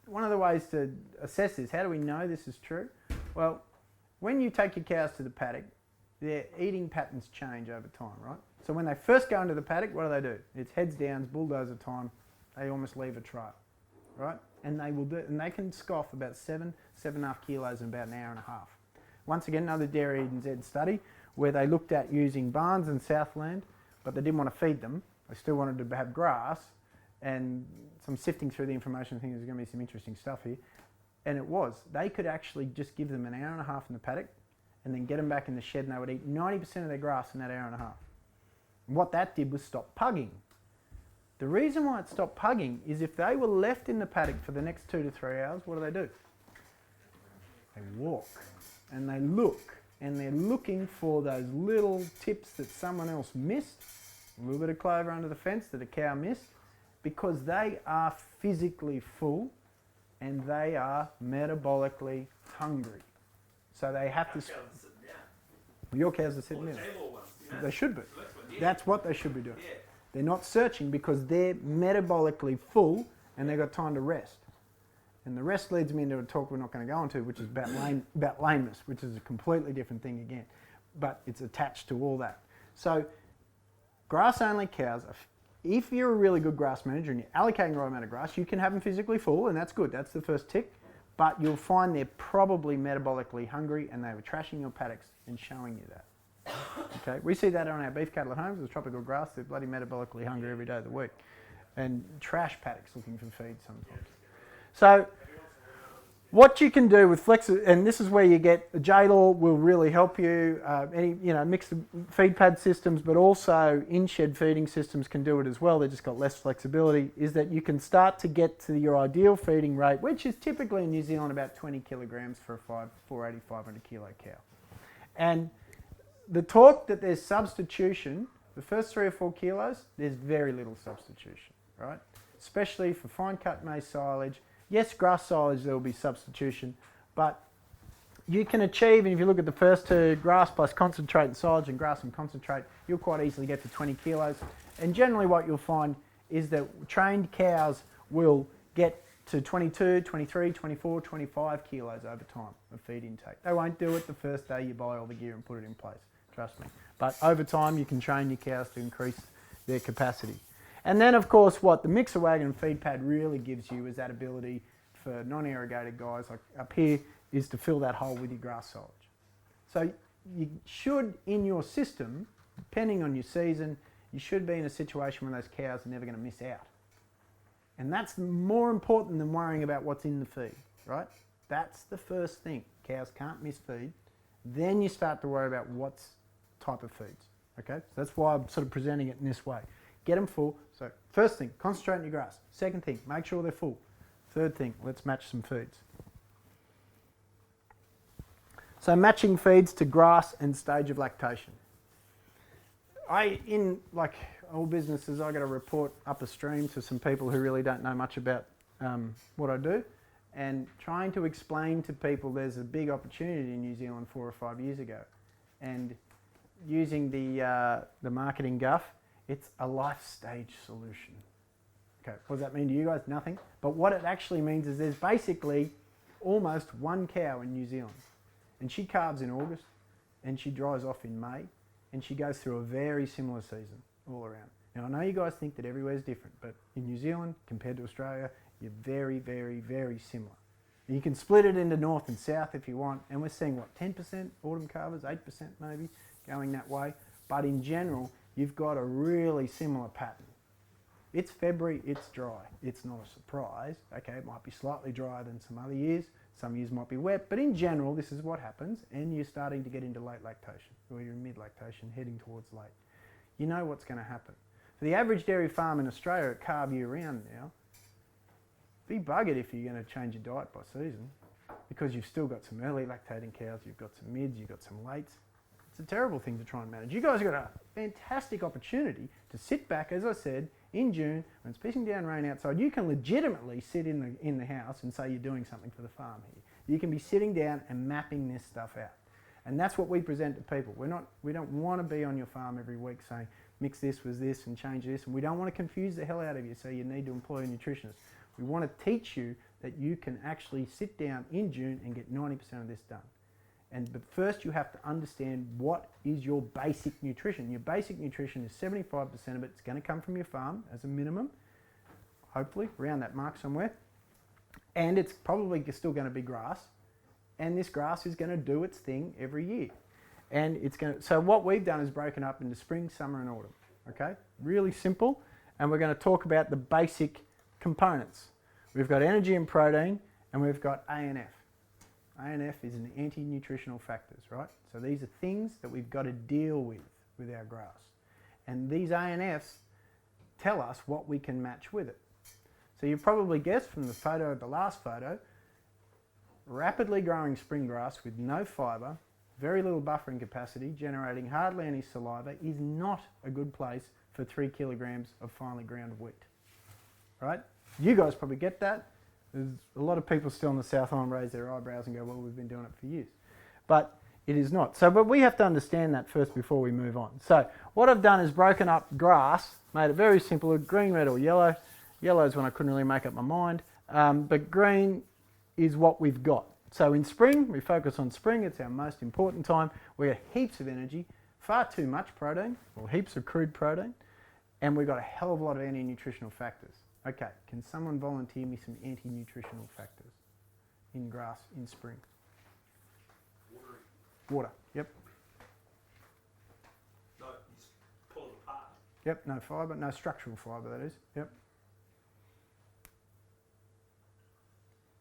one of the ways to assess this, how do we know this is true? Well, when you take your cows to the paddock, their eating patterns change over time, right? So when they first go into the paddock, what do? It's heads down, bulldozer time. They almost leave a trail, right? And they will do, and they can scoff about 7.5 kilos in about an hour and a half. Once again, another Dairy NZ study where they looked at using barns in Southland, but they didn't want to feed them. They still wanted to have grass, and some sifting through the information, I think there's going to be some interesting stuff here. And it was. They could actually just give them an hour and a half in the paddock and then get them back in the shed, and they would eat 90% of their grass in that hour and a half. And what that did was stop pugging. The reason why it stopped pugging is if they were left in the paddock for the next 2 to 3 hours, what do? They walk and they look, and they're looking for those little tips that someone else missed, a little bit of clover under the fence that a cow missed, because they are physically full and they are metabolically hungry. So they have to... Your cows are sitting down. They should be. That's what they should be doing. They're not searching because they're metabolically full and they've got time to rest. And the rest leads me into a talk we're not going to go into, which is about lameness, which is a completely different thing again. But it's attached to all that. So grass-only cows, if you're a really good grass manager and you're allocating the right amount of grass, you can have them physically full, and that's good. That's the first tick. But you'll find they're probably metabolically hungry and they were trashing your paddocks and showing you that. Okay, we see that on our beef cattle at home. There's tropical grass. They're bloody metabolically hungry every day of the week, and trash paddocks looking for feed sometimes. So, what you can do with and this is where you get the J-Law will really help you. Mixed feed pad systems, but also in-shed feeding systems can do it as well. They've just got less flexibility. Is that you can start to get to your ideal feeding rate, which is typically in New Zealand about 20 kilograms for a 480, 500 kilo cow, and the talk that there's substitution, the first 3 or 4 kilos, there's very little substitution, right? Especially for fine cut maize silage. Yes, grass silage, there will be substitution, but you can achieve, and if you look at the first 2, grass plus concentrate and silage and grass and concentrate, you'll quite easily get to 20 kilos. And generally what you'll find is that trained cows will get to 22, 23, 24, 25 kilos over time of feed intake. They won't do it the first day you buy all the gear and put it in place. Trust me. But over time, you can train your cows to increase their capacity. And then, of course, what the mixer wagon and feed pad really gives you is that ability for non-irrigated guys like up here is to fill that hole with your grass silage. So you should, in your system, depending on your season, you should be in a situation where those cows are never going to miss out. And that's more important than worrying about what's in the feed, right? That's the first thing. Cows can't miss feed. Then you start to worry about what's type of feeds. Okay, so that's why I'm sort of presenting it in this way. Get them full. So first thing, concentrate on your grass. Second thing, make sure they're full. Third thing, let's match some feeds. So matching feeds to grass and stage of lactation. In like all businesses, I got to report up a stream to some people who really don't know much about what I do, and trying to explain to people there's a big opportunity in New Zealand 4 or 5 years ago, and using the marketing guff, it's a life stage solution. Okay, what does that mean to you guys? Nothing. But what it actually means is there's basically almost 1 cow in New Zealand, and she calves in August, and she dries off in May, and she goes through a very similar season all around. Now I know you guys think that everywhere's different, but in New Zealand compared to Australia, you're very, very, very similar. And you can split it into north and south if you want, and we're seeing what, 10% autumn calvers, 8% maybe, going that way. But in general, you've got a really similar pattern. It's February, it's dry. It's not a surprise. Okay, it might be slightly drier than some other years. Some years might be wet, but in general, this is what happens, and you're starting to get into late lactation, or you're in mid-lactation, heading towards late. You know what's going to happen. For the average dairy farm in Australia, at calve year-round now, be buggered if you're going to change your diet by season, because you've still got some early lactating cows, you've got some mids, you've got some lates. It's a terrible thing to try and manage. You guys have got a fantastic opportunity to sit back, as I said, in June, when it's pissing down rain outside. You can legitimately sit in the house and say you're doing something for the farm here. You can be sitting down and mapping this stuff out. And that's what we present to people. We don't want to be on your farm every week saying, mix this with this and change this. And we don't want to confuse the hell out of you, so you need to employ a nutritionist. We want to teach you that you can actually sit down in June and get 90% of this done. But first you have to understand what is your basic nutrition. Your basic nutrition is 75% of it. It's going to come from your farm as a minimum, hopefully around that mark somewhere. And it's probably still going to be grass. And this grass is going to do its thing every year. And it's going to, so what we've done is broken up into spring, summer and autumn. Okay, really simple. And we're going to talk about the basic components. We've got energy and protein, and we've got ANF. ANF is an anti-nutritional factors, right? So these are things that we've got to deal with our grass. And these ANFs tell us what we can match with it. So you probably guessed from the photo, the last photo, rapidly growing spring grass with no fibre, very little buffering capacity, generating hardly any saliva, is not a good place for 3 kilograms of finely ground wheat. Right? You guys probably get that. There's a lot of people still in the South Island raise their eyebrows and go, well, we've been doing it for years. But it is not. So, but we have to understand that first before we move on. So what I've done is broken up grass, made it very simple, green, red or yellow. Yellow is when I couldn't really make up my mind. But green is what we've got. So in spring, we focus on spring. It's our most important time. We get heaps of energy, far too much protein, or heaps of crude protein, and we've got a hell of a lot of anti-nutritional factors. Okay, can someone volunteer me some anti-nutritional factors in grass in spring? Water, yep. No, you just pull it apart. Yep, no fibre, no structural fibre that is, yep.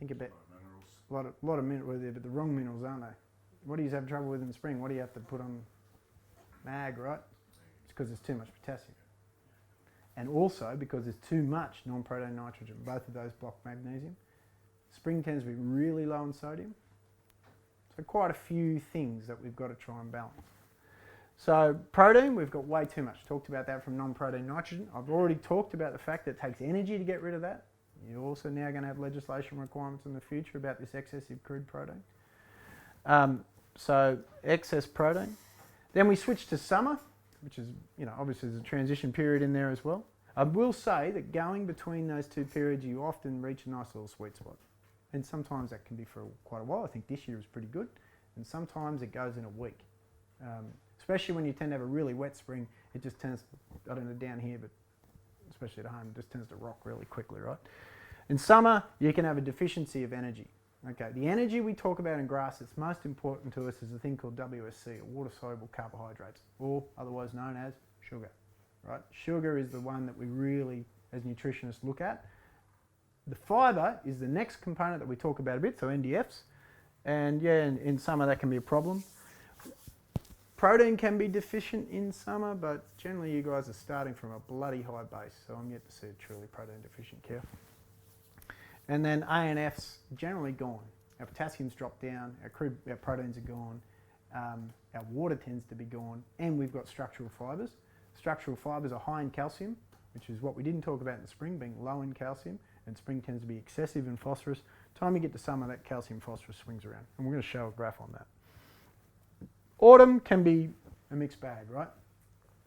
Think about a lot of minerals there, but the wrong minerals, aren't they? What do you have trouble with in spring? What do you have to put on? Mag, right? It's because there's too much potassium. And also because there's too much non-protein nitrogen. Both of those block magnesium. Spring tends to be really low in sodium. So quite a few things that we've got to try and balance. So protein, we've got way too much. Talked about that from non-protein nitrogen. I've already talked about the fact that it takes energy to get rid of that. You're also now going to have legislation requirements in the future about this excessive crude protein. So excess protein. Then we switch to summer, which is, obviously there's a transition period in there as well. I will say that going between those two periods, you often reach a nice little sweet spot. And sometimes that can be for quite a while. I think this year is pretty good. And sometimes it goes in a week. Especially when you tend to have a really wet spring, it just tends, I don't know down here, but especially at home, it just tends to rock really quickly, right? In summer, you can have a deficiency of energy. Okay, the energy we talk about in grass that's most important to us is a thing called WSC, or water-soluble carbohydrates, or otherwise known as sugar, right? Sugar is the one that we really, as nutritionists, look at. The fibre is the next component that we talk about a bit, so NDFs, and yeah, in summer that can be a problem. Protein can be deficient in summer, but generally you guys are starting from a bloody high base, so I'm yet to see a truly protein deficient cow. And then ANF's generally gone. Our potassium's dropped down, our proteins are gone, our water tends to be gone, and we've got structural fibres. Structural fibres are high in calcium, which is what we didn't talk about in the spring, being low in calcium, and spring tends to be excessive in phosphorus. Time you get to summer, that calcium phosphorus swings around, and we're going to show a graph on that. Autumn can be a mixed bag, right?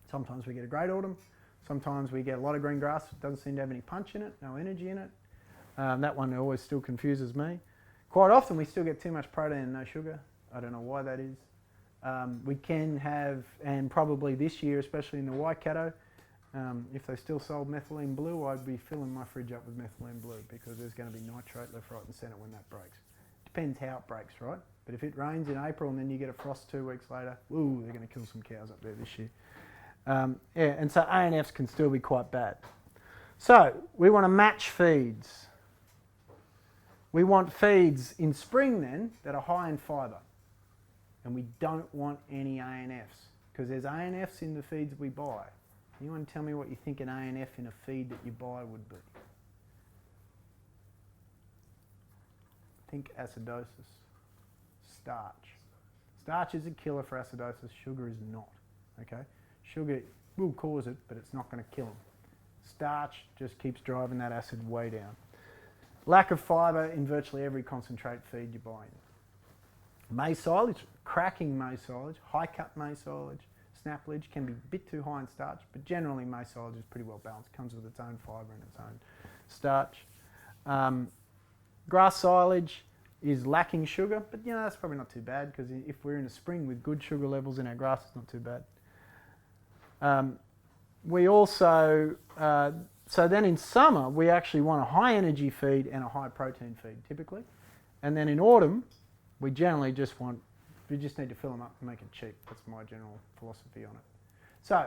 Sometimes we get a great autumn, sometimes we get a lot of green grass, it doesn't seem to have any punch in it, no energy in it. That one always still confuses me. Quite often we still get too much protein and no sugar. I don't know why that is. We can have, and probably this year, especially in the Waikato, if they still sold methylene blue, I'd be filling my fridge up with methylene blue because there's going to be nitrate left, right and centre when that breaks. Depends how it breaks, right? But if it rains in April and then you get a frost 2 weeks later, ooh, they're going to kill some cows up there this year. Yeah, and so ANFs can still be quite bad. So we want to match feeds. We want feeds in spring then that are high in fibre. And we don't want any ANFs because there's ANFs in the feeds we buy. You want to tell me what you think an ANF in a feed that you buy would be? Think acidosis. Starch. Starch is a killer for acidosis. Sugar is not. Okay? Sugar will cause it, but it's not going to kill them. Starch just keeps driving that acid way down. Lack of fibre in virtually every concentrate feed you buy in. Maize silage, cracking maize silage, high cut maize silage, snaplage can be a bit too high in starch, but generally maize silage is pretty well balanced, comes with its own fibre and its own starch. Grass silage is lacking sugar, but that's probably not too bad because if we're in a spring with good sugar levels in our grass, it's not too bad. We also, so then in summer, we actually want a high energy feed and a high protein feed typically. And then in autumn, we generally just need to fill them up and make it cheap. That's my general philosophy on it. So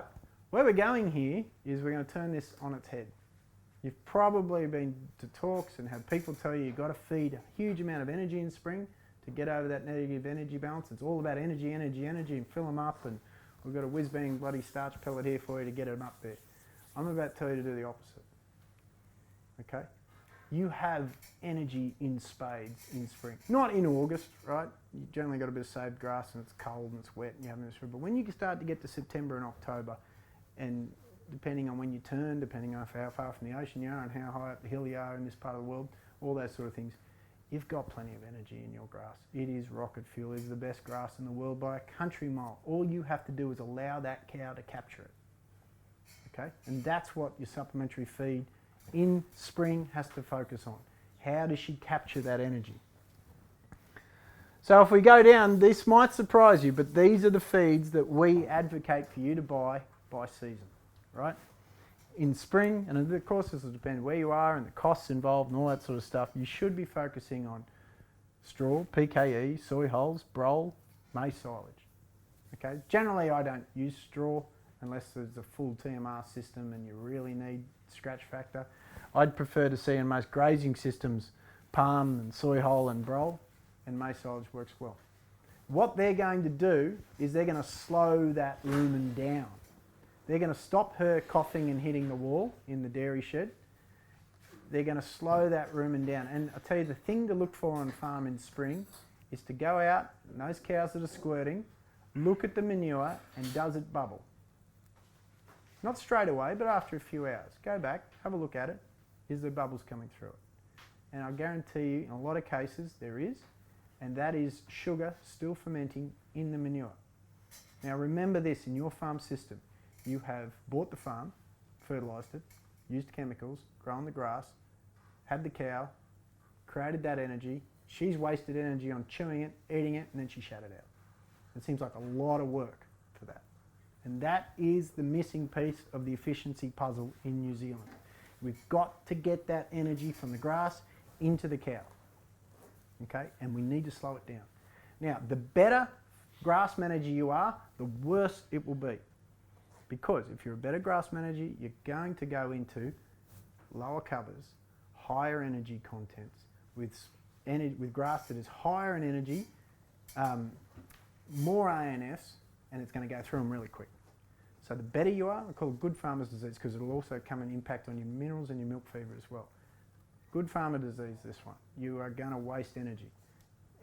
where we're going here is we're going to turn this on its head. You've probably been to talks and had people tell you've got to feed a huge amount of energy in spring to get over that negative energy balance. It's all about energy, and fill them up, and we've got a whiz-bang bloody starch pellet here for you to get them up there. I'm about to tell you to do the opposite. Okay? You have energy in spades in spring. Not in August, right? You generally got a bit of saved grass and it's cold and it's wet and you have this. But when you start to get to September and October, and depending on when you turn, depending on how far from the ocean you are and how high up the hill you are in this part of the world, all those sort of things, you've got plenty of energy in your grass. It is rocket fuel. It is the best grass in the world by a country mile. All you have to do is allow that cow to capture it. Okay? And that's what your supplementary feed in spring has to focus on. How does she capture that energy? So if we go down, this might surprise you, but these are the feeds that we advocate for you to buy by season, right? In spring, and of course this will depend where you are and the costs involved and all that sort of stuff, you should be focusing on straw, PKE, soy hulls, brole, maize silage. Okay? Generally I don't use straw unless there's a full TMR system and you really need scratch factor. I'd prefer to see in most grazing systems palm and soy hull and brole, and maize silage works well. What they're going to do is they're going to slow that rumen down. They're going to stop her coughing and hitting the wall in the dairy shed. They're going to slow that rumen down. And I'll tell you, the thing to look for on farm in spring is to go out, and those cows that are squirting, look at the manure and does it bubble? Not straight away, but after a few hours. Go back, have a look at it. Is there bubbles coming through it? And I guarantee you, in a lot of cases, there is. And that is sugar still fermenting in the manure. Now remember this, in your farm system, you have bought the farm, fertilised it, used chemicals, grown the grass, had the cow, created that energy. She's wasted energy on chewing it, eating it, and then she shat it out. It seems like a lot of work for that. And that is the missing piece of the efficiency puzzle in New Zealand. We've got to get that energy from the grass into the cow. Okay? And we need to slow it down. Now, the better grass manager you are, the worse it will be. Because if you're a better grass manager, you're going to go into lower covers, higher energy contents, with grass that is higher in energy, more ANFs, and it's going to go through them really quick. So the better you are, I call it good farmer's disease because it will also come and impact on your minerals and your milk fever as well. Good farmer disease, this one. You are going to waste energy.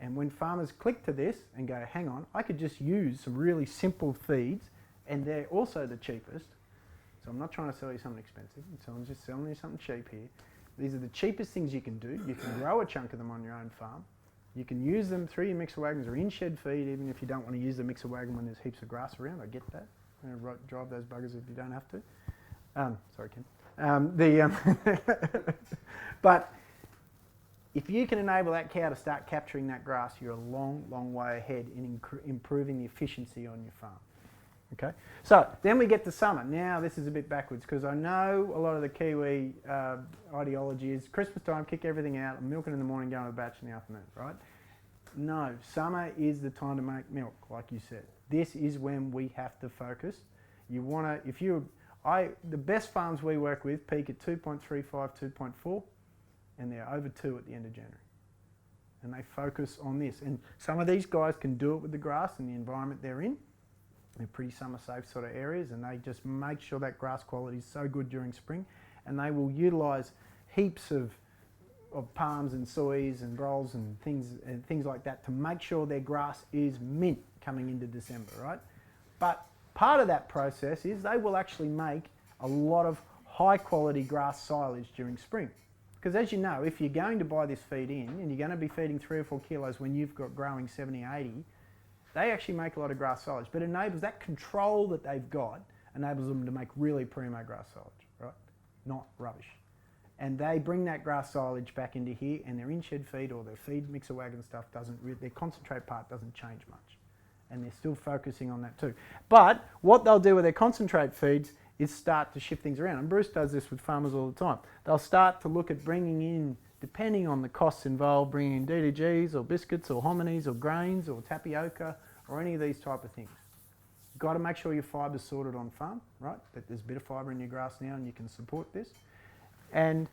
And when farmers click to this and go, hang on, I could just use some really simple feeds and they're also the cheapest. So I'm not trying to sell you something expensive. I'm just selling you something cheap here. These are the cheapest things you can do. You can grow a chunk of them on your own farm. You can use them through your mixer wagons or in shed feed, even if you don't want to use the mixer wagon when there's heaps of grass around. I get that. Drive those buggers if you don't have to. Sorry, Ken. But if you can enable that cow to start capturing that grass, you're a long, long way ahead in improving the efficiency on your farm. Okay, so then we get to summer. Now this is a bit backwards because I know a lot of the Kiwi ideology is Christmas time, kick everything out, I'm milking in the morning, going to a batch in the afternoon, right? No, summer is the time to make milk, like you said. This is when we have to focus. You want to, the best farms we work with peak at 2.35, 2.4, and they're over 2 at the end of January. And they focus on this. And some of these guys can do it with the grass and the environment they're in. They're pretty summer safe sort of areas, and they just make sure that grass quality is so good during spring, and they will utilise heaps of palms and soys and broles and things like that to make sure their grass is mint coming into December, right? But part of that process is they will actually make a lot of high quality grass silage during spring. Because as you know, if you're going to buy this feed in and you're going to be feeding 3 or 4 kilos when you've got growing 70, 80, they actually make a lot of grass silage, but enables that control that they've got, enables them to make really primo grass silage, right? Not rubbish. And they bring that grass silage back into here, and their in-shed feed or their feed mixer wagon stuff their concentrate part doesn't change much. And they're still focusing on that too. But what they'll do with their concentrate feeds is start to shift things around. And Bruce does this with farmers all the time. They'll start to look at bringing in, depending on the costs involved, bringing in DDGs or biscuits or hominies or grains or tapioca or any of these type of things. You've got to make sure your fiber's sorted on farm, right? That there's a bit of fibre in your grass now and you can support this. And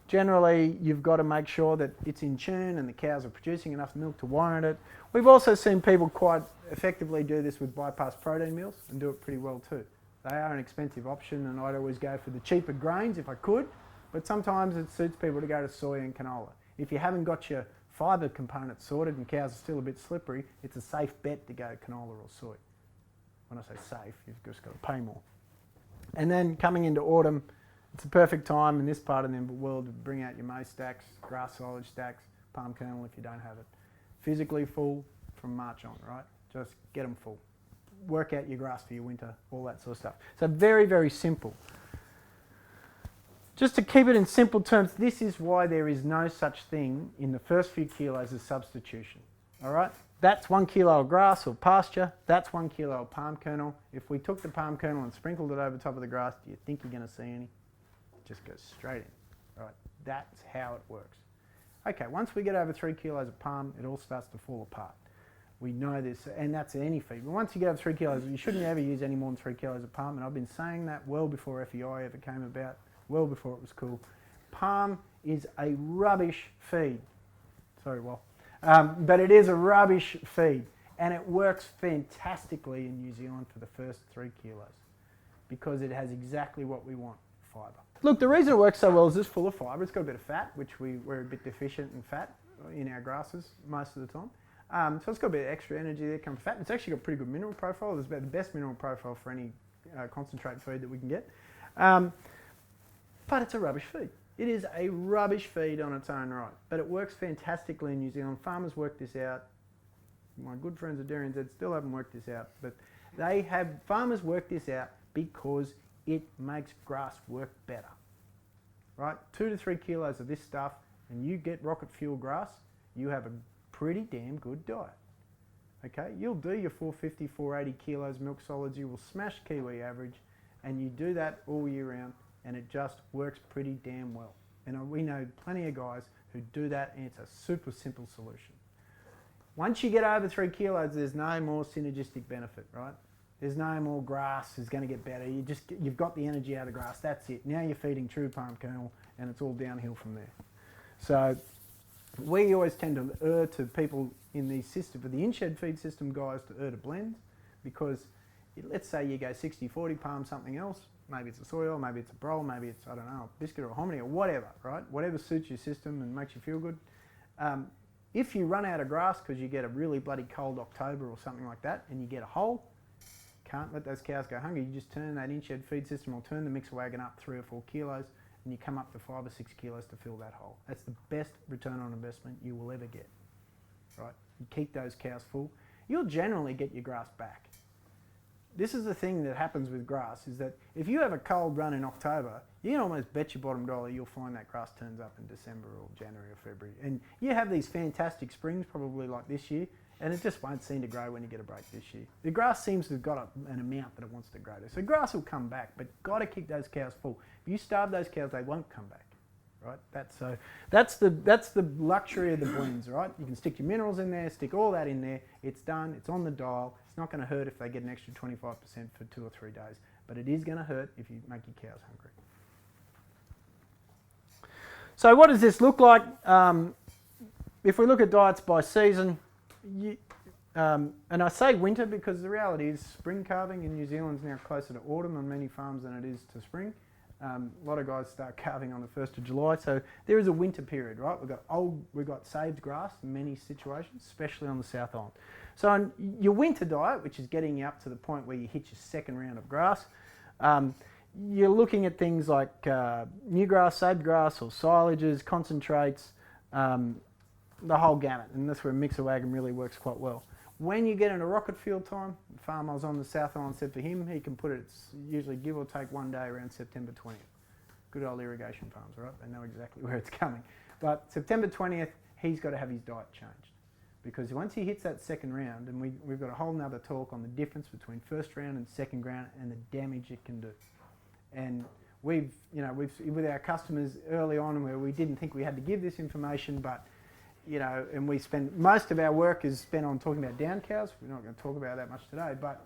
generally you've got to make sure that it's in tune and the cows are producing enough milk to warrant it. We've also seen people quite effectively do this with bypass protein meals and do it pretty well too. They are an expensive option, and I'd always go for the cheaper grains if I could, but sometimes it suits people to go to soy and canola. If you haven't got your fibre components sorted and cows are still a bit slippery, it's a safe bet to go canola or soy. When I say safe, you've just got to pay more. And then coming into autumn, it's a perfect time in this part of the world to bring out your maize stacks, grass silage stacks, palm kernel if you don't have it. Physically full from March on, right? Just get them full. Work out your grass for your winter, all that sort of stuff. So very, very simple. Just to keep it in simple terms, this is why there is no such thing in the first few kilos as substitution. All right? That's 1 kilo of grass or pasture. That's 1 kilo of palm kernel. If we took the palm kernel and sprinkled it over top of the grass, do you think you're going to see any? It just goes straight in. All right? That's how it works. Okay, once we get over 3 kilos of palm, it all starts to fall apart. We know this, and that's any feed. But once you get over 3 kilos, you shouldn't ever use any more than 3 kilos of palm, and I've been saying that well before FEI ever came about. Well before it was cool. Palm is a rubbish feed. Sorry, but it is a rubbish feed, and it works fantastically in New Zealand for the first 3 kilos because it has exactly what we want, fibre. Look, the reason it works so well is it's full of fibre. It's got a bit of fat, which we're a bit deficient in fat in our grasses most of the time. So it's got a bit of extra energy there, comes fat. It's actually got a pretty good mineral profile. It's about the best mineral profile for any concentrate feed that we can get. But it's a rubbish feed. It is a rubbish feed on its own right, but it works fantastically in New Zealand. Farmers work this out. My good friends at Dairy NZ still haven't worked this out, but farmers work this out because it makes grass work better. Right? 2 to 3 kilos of this stuff, and you get rocket fuel grass, you have a pretty damn good diet. Okay? You'll do your 450, 480 kilos milk solids, you will smash Kiwi average, and you do that all year round, and it just works pretty damn well. And we know plenty of guys who do that, and it's a super simple solution. Once you get over 3 kilos, there's no more synergistic benefit, right? There's no more grass is going to get better. You've got the energy out of the grass, that's it. Now you're feeding true palm kernel, and it's all downhill from there. So we always tend to err to people in these systems, for the in-shed feed system guys, to err to blends, because let's say you go 60-40 palm something else, maybe it's a soy oil, maybe it's a brol, maybe it's, I don't know, a biscuit or a hominy or whatever, right? Whatever suits your system and makes you feel good. If you run out of grass because you get a really bloody cold October or something like that and you get a hole, can't let those cows go hungry. You just turn that in-shed feed system or turn the mixer wagon up 3 or 4 kilos and you come up to 5 or 6 kilos to fill that hole. That's the best return on investment you will ever get, right? You keep those cows full, you'll generally get your grass back. This is the thing that happens with grass, is that if you have a cold run in October, you can almost bet your bottom dollar you'll find that grass turns up in December or January or February. And you have these fantastic springs, probably like this year, and it just won't seem to grow when you get a break this year. The grass seems to have got an amount that it wants to grow to. So grass will come back, but got to keep those cows full. If you starve those cows, they won't come back, right? That's the luxury of the blends, right? You can stick your minerals in there, stick all that in there. It's done. It's on the dial. It's not going to hurt if they get an extra 25% for 2 or 3 days, but it is going to hurt if you make your cows hungry. So what does this look like? If we look at diets by season, and I say winter because the reality is spring calving in New Zealand is now closer to autumn on many farms than it is to spring. A lot of guys start calving on the 1st of July, so there is a winter period, right? We've got saved grass in many situations, especially on the South Island. So on your winter diet, which is getting you up to the point where you hit your second round of grass, you're looking at things like new grass, saved grass, or silages, concentrates, the whole gamut, and that's where mixer wagon really works quite well. When you get into rocket fuel time, the farm I was on the South Island said for him, he can put it, it's usually give or take 1 day around September 20th. Good old irrigation farms, right? They know exactly where it's coming. But September 20th, he's got to have his diet changed. Because once he hits that second round, and we've got a whole nother talk on the difference between first round and second round and the damage it can do. And we've with our customers early on where we didn't think we had to give this information, but and we spend most of our work is spent on talking about down cows. We're not going to talk about that much today, but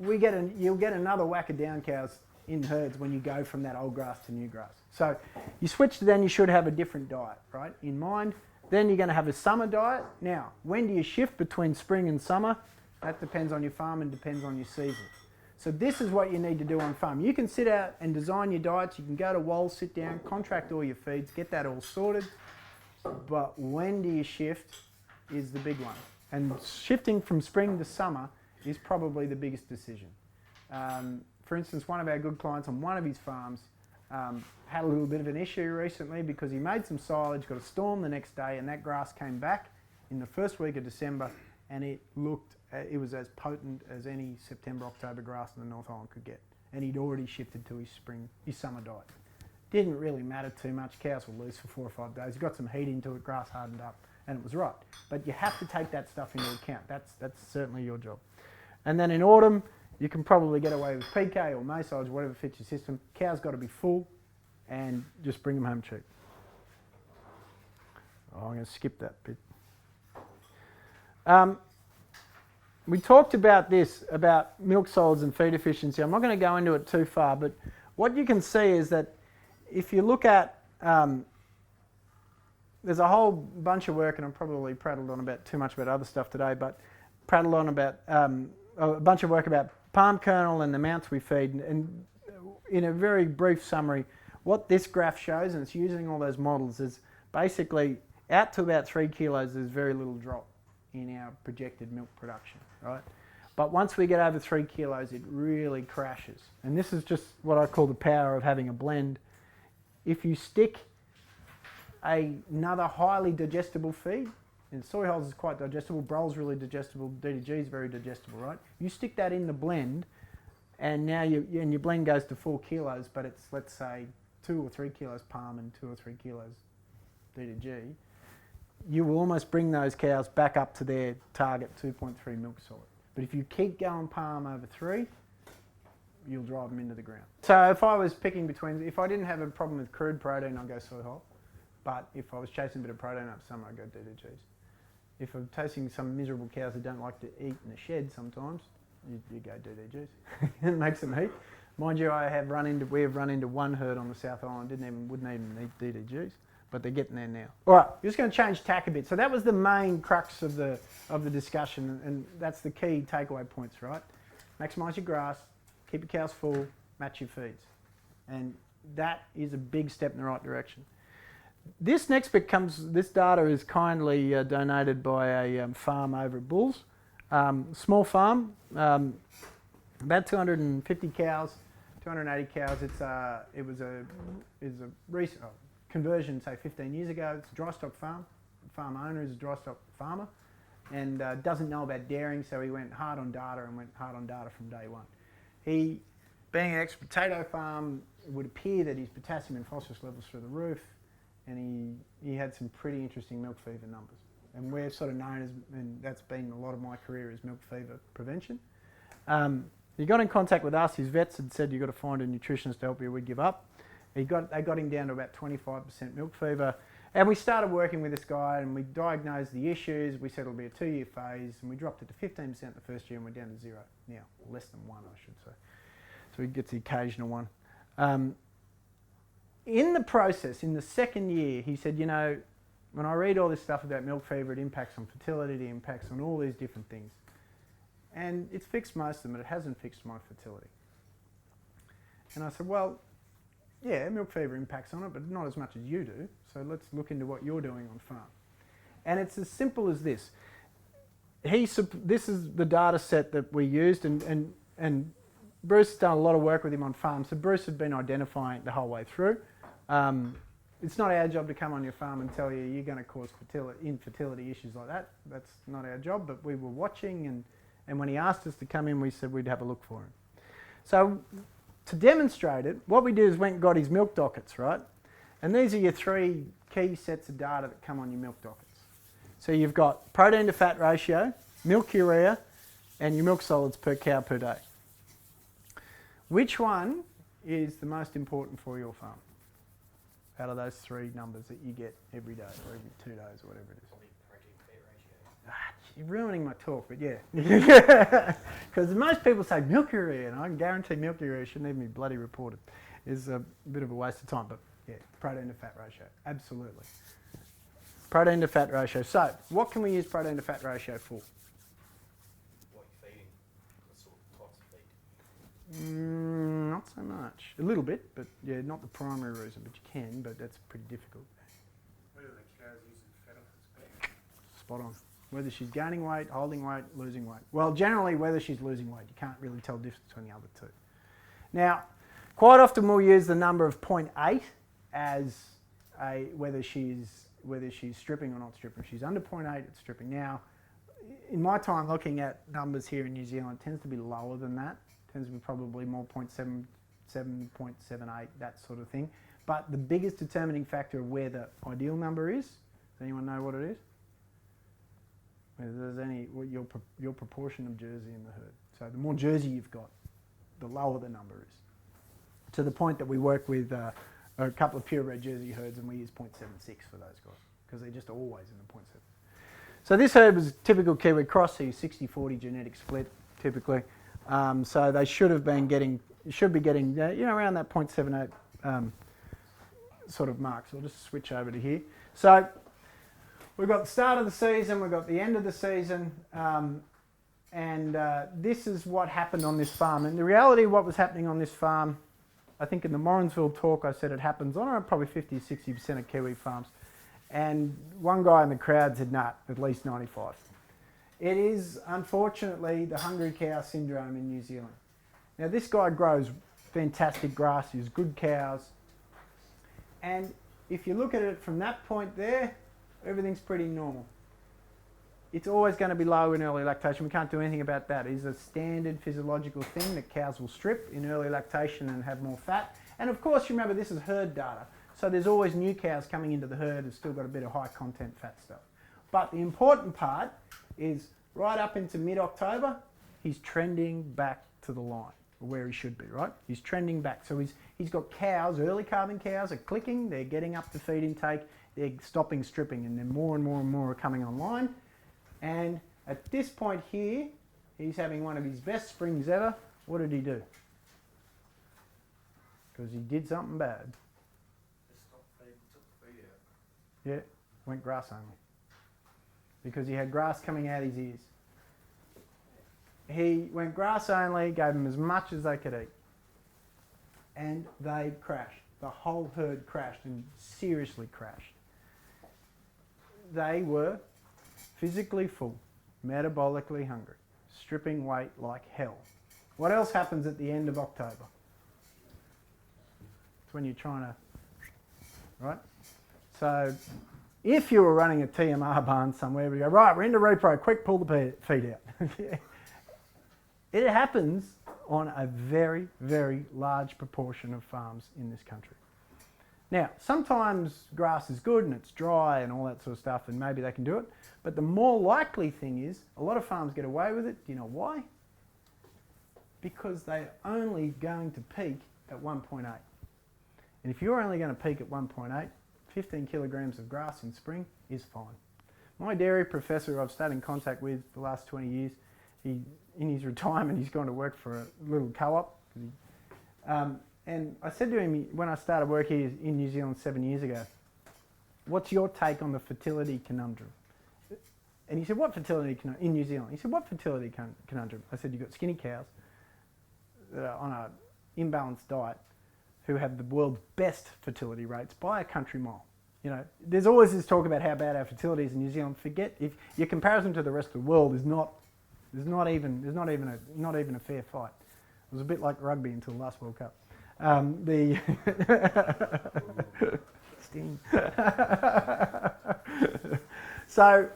you'll get another whack of down cows in herds when you go from that old grass to new grass. So you switch to then you should have a different diet, right, in mind. Then you're going to have a summer diet. Now, when do you shift between spring and summer? That depends on your farm and depends on your season. So this is what you need to do on farm. You can sit out and design your diets. You can go to Wols, sit down, contract all your feeds, get that all sorted. But when do you shift is the big one. And shifting from spring to summer is probably the biggest decision. For instance, one of our good clients on one of his farms had a little bit of an issue recently because he made some silage, got a storm the next day, and that grass came back in the first week of December, and it was as potent as any September, October grass in the North Island could get. And he'd already shifted to his summer diet. Didn't really matter too much. Cows were loose for 4 or 5 days. He got some heat into it, grass hardened up, and it was right. But you have to take that stuff into account. That's certainly your job. And then in autumn, you can probably get away with PK or maize silage, whatever fits your system. Cows got to be full, and just bring them home cheap. Oh, I'm going to skip that bit. We talked about this, about milk solids and feed efficiency. I'm not going to go into it too far, but what you can see is that if you look at, there's a whole bunch of work, and I'm probably prattled on about too much about other stuff today, but prattled on about a bunch of work about palm kernel and the amounts we feed. And in a very brief summary, what this graph shows, and it's using all those models, is basically out to about 3 kilos, there's very little drop in our projected milk production, right? But once we get over 3 kilos, it really crashes. And this is just what I call the power of having a blend. If you stick another highly digestible feed, and soy hulls is quite digestible, Broll's really digestible, DDG is very digestible, right? You stick that in the blend, and now your blend goes to 4 kilos, but it's, let's say, 2 or 3 kilos palm and 2 or 3 kilos DDG, you will almost bring those cows back up to their target 2.3 milk solid. But if you keep going palm over 3, you'll drive them into the ground. So if I was picking between, if I didn't have a problem with crude protein, I'd go soy hull. But if I was chasing a bit of protein up summer, I'd go DDGs. If I'm chasing some miserable cows that don't like to eat in the shed sometimes, you go DDGs. It makes them eat. Mind you, we have run into one herd on the South Island, wouldn't even eat DDGs, but they're getting there now. All right, just going to change tack a bit. So that was the main crux of the discussion, and that's the key takeaway points, right? Maximise your grass, keep your cows full, match your feeds, and that is a big step in the right direction. This next bit this data is kindly donated by a farm over at Bulls, small farm, about 250 cows, 280 cows. It was a recent conversion, say 15 years ago. It's a dry stock farm. The farm owner is a dry stock farmer and doesn't know about dairying, so he went hard on data and went hard on data from day one. He, being an ex-potato farm, it would appear that his potassium and phosphorus levels through the roof, and he had some pretty interesting milk fever numbers. And we're sort of known as, and that's been a lot of my career, is milk fever prevention. He got in contact with us. His vets had said, you've got to find a nutritionist to help you. We'd give up. They got him down to about 25% milk fever. And we started working with this guy, and we diagnosed the issues. We said it'll be a 2-year phase, and we dropped it to 15% the first year, and we're down to 0 now, less than 1, I should say. So he gets the occasional one. In the process, in the second year, he said, when I read all this stuff about milk fever, it impacts on fertility, it impacts on all these different things. And it's fixed most of them, but it hasn't fixed my fertility. And I said, well, yeah, milk fever impacts on it, but not as much as you do. So let's look into what you're doing on farm. And it's as simple as this. This is the data set that we used, and Bruce has done a lot of work with him on farm. So Bruce had been identifying it the whole way through. It's not our job to come on your farm and tell you you're going to cause infertility issues like that. That's not our job, but we were watching, and when he asked us to come in, we said we'd have a look for him. So to demonstrate it, what we did is went and got his milk dockets, right? And these are your 3 key sets of data that come on your milk dockets. So you've got protein to fat ratio, milk urea, and your milk solids per cow per day. Which one is the most important for your farm out of those 3 numbers that you get every day or every 2 days or whatever it is? Probably protein-fat ratio. You're ruining my talk, but yeah. Because most people say milk urea, and I can guarantee milk urea shouldn't even be bloody reported. It's a bit of a waste of time, but yeah, protein to fat ratio, absolutely. Protein to fat ratio. So, what can we use protein to fat ratio for? What you're feeding, what sort of types of feed. Not so much. A little bit, but yeah, not the primary reason, but you can, but that's pretty difficult. Whether the cow's using fat off its back. Spot on. Whether she's gaining weight, holding weight, losing weight. Well, generally whether she's losing weight. You can't really tell the difference between the other two. Now, quite often we'll use the number of 0.8 as whether she's stripping or not stripping. If she's under 0.8, it's stripping. Now, in my time looking at numbers here in New Zealand, it tends to be lower than that. It tends to be probably more 0.77, 0.78, that sort of thing. But the biggest determining factor of where the ideal number is, does anyone know what it is? Whether there's your proportion of Jersey in the herd. So the more Jersey you've got, the lower the number is. To the point that we work with a couple of purebred Jersey herds and we use 0.76 for those guys because they're just always in the 0.7. So this herd was a typical Kiwi cross, so 60-40 genetic split typically. So they should be getting around that 0.78 sort of mark. So we'll just switch over to here. So we've got the start of the season, we've got the end of the season, and this is what happened on this farm. And the reality of what was happening on this farm, I think in the Morrinsville talk I said it happens on probably 50-60% of Kiwi farms. And one guy in the crowd said, nah, at least 95. It is, unfortunately, the hungry cow syndrome in New Zealand. Now, this guy grows fantastic grass, he's good cows. And if you look at it from that point there, everything's pretty normal. It's always going to be low in early lactation. We can't do anything about that. It is a standard physiological thing that cows will strip in early lactation and have more fat. And of course, remember, this is herd data. So there's always new cows coming into the herd who've still got a bit of high content fat stuff. But the important part is right up into mid-October, he's trending back to the line, where he should be, right? He's trending back. So he's got cows, early calving cows are clicking, they're getting up to feed intake, they're stopping stripping, and then more and more and more are coming online. And at this point here, he's having one of his best springs ever. What did he do? Because he did something bad. Yeah, went grass only. Because he had grass coming out his ears. He went grass only, gave them as much as they could eat. And they crashed. The whole herd crashed and seriously crashed. They were physically full, metabolically hungry, stripping weight like hell. What else happens at the end of October? It's when you're trying to, right? So if you were running a TMR barn somewhere, we go, right, we're into repro, quick, pull the feed out. It happens on a very, very large proportion of farms in this country. Now, sometimes grass is good and it's dry and all that sort of stuff and maybe they can do it, but the more likely thing is a lot of farms get away with it. Do you know why? Because they're only going to peak at 1.8. And if you're only going to peak at 1.8, 15 kilograms of grass in spring is fine. My dairy professor I've stayed in contact with for the last 20 years, in his retirement he's gone to work for a little co-op. And I said to him when I started work here in New Zealand 7 years ago, what's your take on the fertility conundrum? And he said, what fertility conundrum? In New Zealand. He said, what fertility conundrum? I said, you've got skinny cows that are on an imbalanced diet who have the world's best fertility rates by a country mile. You know, there's always this talk about how bad our fertility is in New Zealand. Forget, if your comparison to the rest of the world is not even a fair fight. It was a bit like rugby until the last World Cup. Sting. So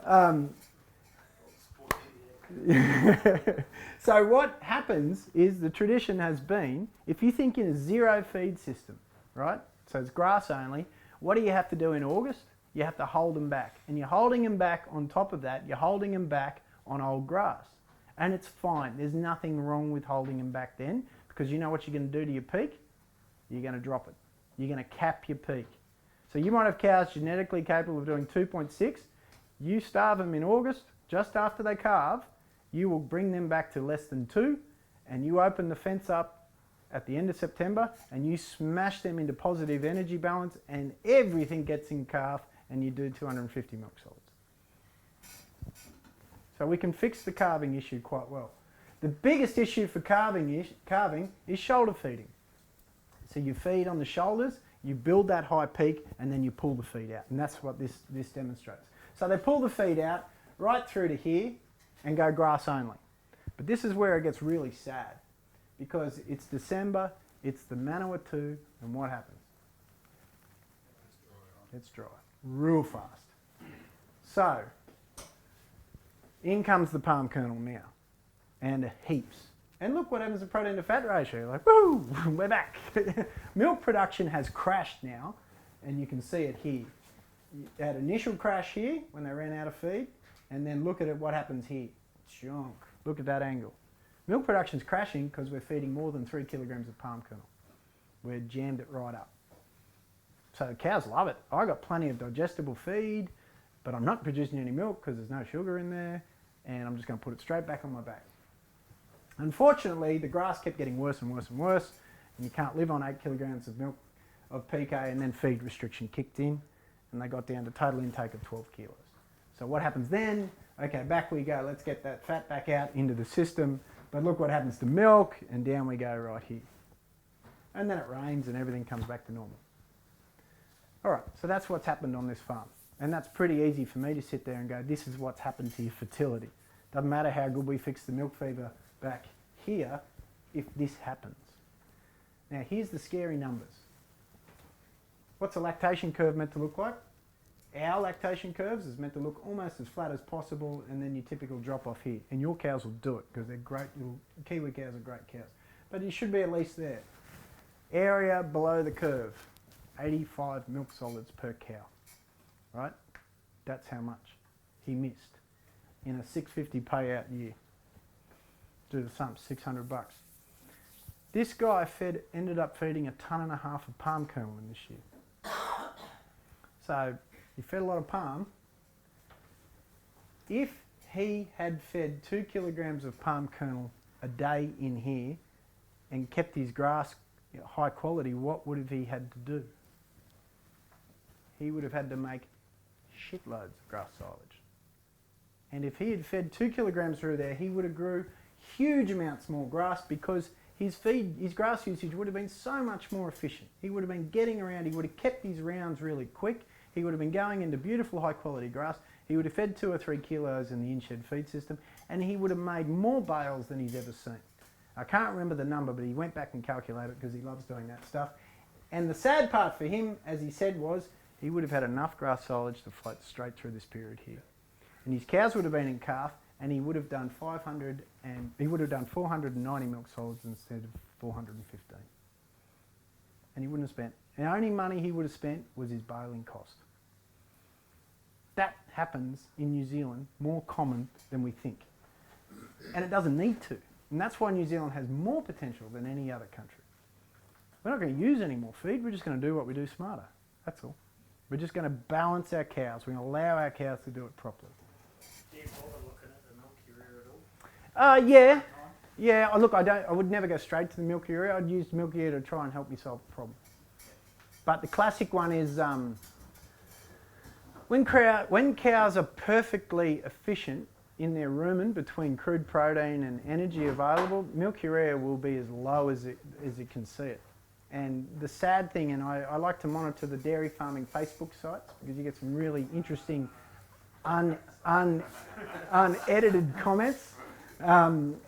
so what happens is the tradition has been, if you think in a zero feed system, right? So it's grass only. What do you have to do in August? You have to hold them back. And you're holding them back on top of that, you're holding them back on old grass. And it's fine. There's nothing wrong with holding them back then, because you know what you're going to do to your peak? You're going to drop it. You're going to cap your peak. So you might have cows genetically capable of doing 2.6. You starve them in August, just after they calve, you will bring them back to less than 2, and you open the fence up at the end of September and you smash them into positive energy balance and everything gets in calf and you do 250 milk solids. So we can fix the calving issue quite well. The biggest issue for calving is shoulder feeding. So you feed on the shoulders, you build that high peak, and then you pull the feed out. And that's what this demonstrates. So they pull the feed out right through to here and go grass only. But this is where it gets really sad, because it's December, it's the Manawatu, and what happens? It's dry. Real fast. So, in comes the palm kernel now. And heaps. And look what happens to protein to fat ratio. Like, woo, we're back. Milk production has crashed now, and you can see it here. At initial crash here, when they ran out of feed, and then look at it, what happens here. Junk. Look at that angle. Milk production's crashing because we're feeding more than 3 kilograms of palm kernel. We're jammed it right up. So cows love it. I got plenty of digestible feed, but I'm not producing any milk because there's no sugar in there, and I'm just going to put it straight back on my back. Unfortunately, the grass kept getting worse and worse and worse, and you can't live on 8 kilograms of milk of PK, and then feed restriction kicked in, and they got down to total intake of 12 kilos. So what happens then? Okay, back we go. Let's get that fat back out into the system. But look what happens to milk, and down we go right here. And then it rains and everything comes back to normal. All right, so that's what's happened on this farm. And that's pretty easy for me to sit there and go, this is what's happened to your fertility. Doesn't matter how good we fix the milk fever back here if this happens. Now here's the scary numbers. What's a lactation curve meant to look like? Our lactation curves is meant to look almost as flat as possible, and then your typical drop off here. And your cows will do it because they're great. Kiwi cows are great cows. But you should be at least there. Area below the curve, 85 milk solids per cow. Right? That's how much he missed in a 650 payout year. Do the sum, $600. This guy ended up feeding 1.5 tons of palm kernel in this year. So he fed a lot of palm. If he had fed 2 kilograms of palm kernel a day in here and kept his grass high quality, what would have he had to do? He would have had to make shitloads of grass silage. And if he had fed 2 kilograms through there, he would have grew huge amounts more grass because his grass usage would have been so much more efficient. He would have been getting around, he would have kept his rounds really quick, he would have been going into beautiful high quality grass, he would have fed 2 or 3 kilos in the in-shed feed system, and he would have made more bales than he's ever seen. I can't remember the number, but he went back and calculated it because he loves doing that stuff. And the sad part for him, as he said, was he would have had enough grass silage to float straight through this period here. And his cows would have been in calf, and he would have done 490 milk solids instead of 415. And he wouldn't have spent. The only money he would have spent was his baling cost. That happens in New Zealand more common than we think. And it doesn't need to. And that's why New Zealand has more potential than any other country. We're not going to use any more feed, we're just going to do what we do smarter. That's all. We're just going to balance our cows. We're going to allow our cows to do it properly. Do you bother looking at the milk urea at all? Yeah. Yeah, look, I would never go straight to the milk urea. I'd use milk urea to try and help me solve the problem. But the classic one is when cows are perfectly efficient in their rumen between crude protein and energy available, milk urea will be as low as it can see it. And the sad thing, and I like to monitor the dairy farming Facebook sites because you get some really interesting unedited comments. And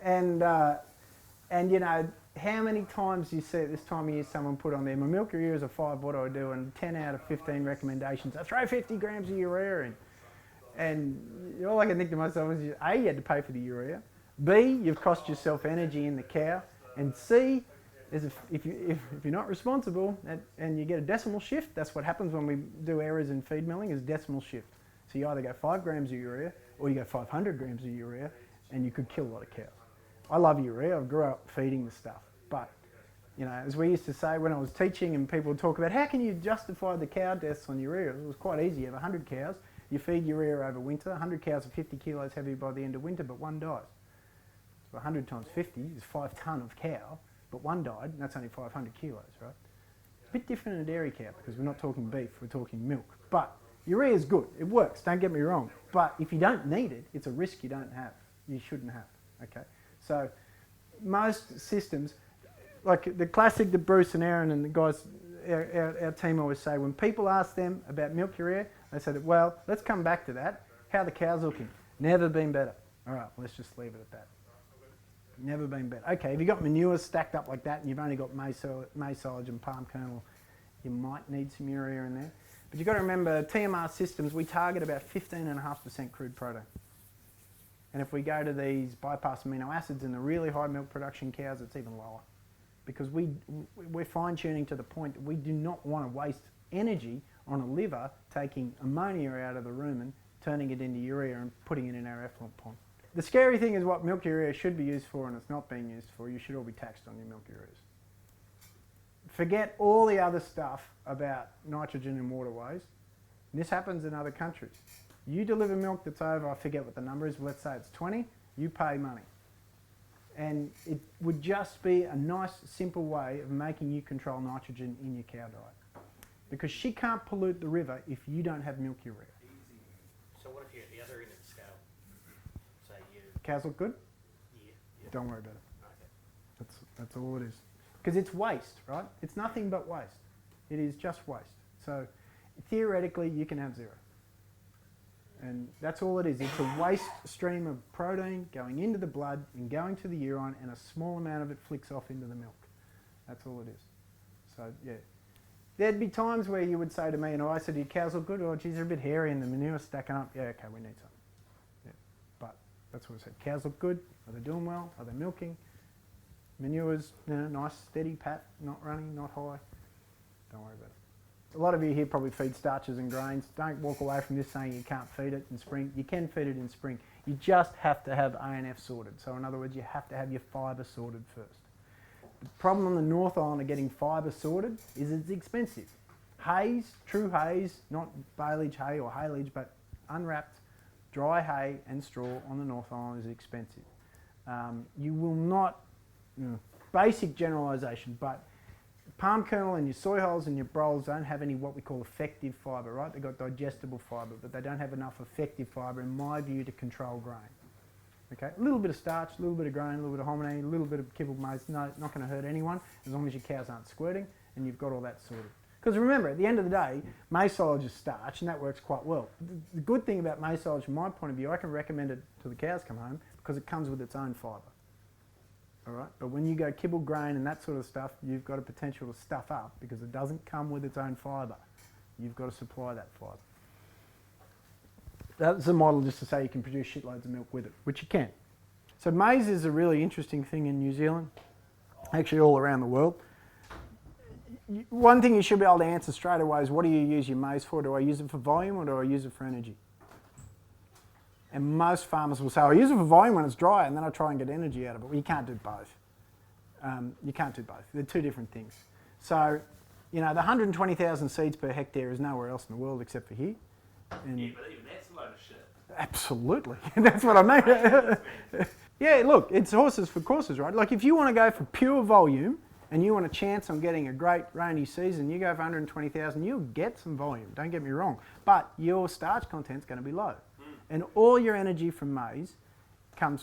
you know, how many times you see at this time of year someone put on there, my milk urea is a 5, what do I do? And 10 out of 15 recommendations, I throw 50 grams of urea in. And all I can think to myself is, A, you had to pay for the urea, B, you've cost yourself energy in the cow, and C, is if you're not responsible and you get a decimal shift, that's what happens when we do errors in feed milling, is decimal shift. So you either go 5 grams of urea or you go 500 grams of urea, and you could kill a lot of cows. I love urea, I grew up feeding the stuff, but you know, as we used to say when I was teaching and people would talk about how can you justify the cow deaths on urea, it was quite easy. You have 100 cows, you feed urea over winter, 100 cows are 50 kilos heavy by the end of winter, but one dies. So 100 times 50 is 5 tonne of cow, but one died, and that's only 500 kilos, right? A bit different in a dairy cow because we're not talking beef, we're talking milk. But urea is good, it works, don't get me wrong. But if you don't need it, it's a risk you don't have, you shouldn't have, okay? So most systems, like the classic that Bruce and Aaron and the guys, our team always say, when people ask them about milk urea, they say that, well, let's come back to that. How are the cows looking? Never been better. All right, let's just leave it at that. Never been better. Okay, if you've got manure stacked up like that and you've only got maize silage and palm kernel, you might need some urea in there. But you've got to remember, TMR systems, we target about 15.5% crude protein. And if we go to these bypass amino acids in the really high milk production cows, it's even lower. Because we're fine-tuning to the point that we do not want to waste energy on a liver taking ammonia out of the rumen, turning it into urea and putting it in our effluent pond. The scary thing is what milk urea should be used for and it's not being used for. You should all be taxed on your milk ureas. Forget all the other stuff about nitrogen in waterways. This happens in other countries. You deliver milk that's over, I forget what the number is, let's say it's 20, you pay money. And it would just be a nice, simple way of making you control nitrogen in your cow diet. Because she can't pollute the river if you don't have milk urea. So what if you're at the other end of the scale? Say you... Cows look good? Yeah. Don't worry about it. Okay. That's all it is. Because it's waste, right? It's nothing but waste. It is just waste. So theoretically, you can have zero. And that's all it is. It's a waste stream of protein going into the blood and going to the urine, and a small amount of it flicks off into the milk. That's all it is. So, yeah. There'd be times where you would say to me, and I said, your cows look good? Oh, geez, they're a bit hairy and the manure's stacking up. Yeah, okay, we need some. Yeah. But that's what I said. Cows look good. Are they doing well? Are they milking? Manure's, nice, steady, pat, not running, not high. Don't worry about it. A lot of you here probably feed starches and grains. Don't walk away from this saying you can't feed it in spring. You can feed it in spring. You just have to have A and F sorted. So in other words, you have to have your fibre sorted first. The problem on the North Island of getting fibre sorted is it's expensive. Hays, true hays, not baleage hay or haylage, but unwrapped dry hay and straw on the North Island is expensive. You will not, basic generalisation, but palm kernel and your soy hulls and your brolls don't have any what we call effective fibre, right? They've got digestible fibre, but they don't have enough effective fibre, in my view, to control grain. Okay, a little bit of starch, a little bit of grain, a little bit of hominy, a little bit of kibbled maize, no, not going to hurt anyone as long as your cows aren't squirting and you've got all that sorted. Because remember, at the end of the day, maize silage is starch and that works quite well. The good thing about maize silage, from my point of view, I can recommend it till the cows come home because it comes with its own fibre. All right, but when you go kibbled grain and that sort of stuff, you've got a potential to stuff up because it doesn't come with its own fibre. You've got to supply that fibre. That's a model just to say you can produce shitloads of milk with it, which you can. So maize is a really interesting thing in New Zealand, actually all around the world. One thing you should be able to answer straight away is, what do you use your maize for? Do I use it for volume or do I use it for energy? And most farmers will say, I use it for volume when it's dry and then I try and get energy out of it. Well, you can't do both. You can't do both. They're two different things. So, the 120,000 seeds per hectare is nowhere else in the world except for here. And yeah, but even that's a load of shit. Absolutely. That's what I mean. Yeah, look, it's horses for courses, right? Like if you want to go for pure volume and you want a chance on getting a great rainy season, you go for 120,000, you'll get some volume, don't get me wrong. But your starch content's going to be low. And all your energy from maize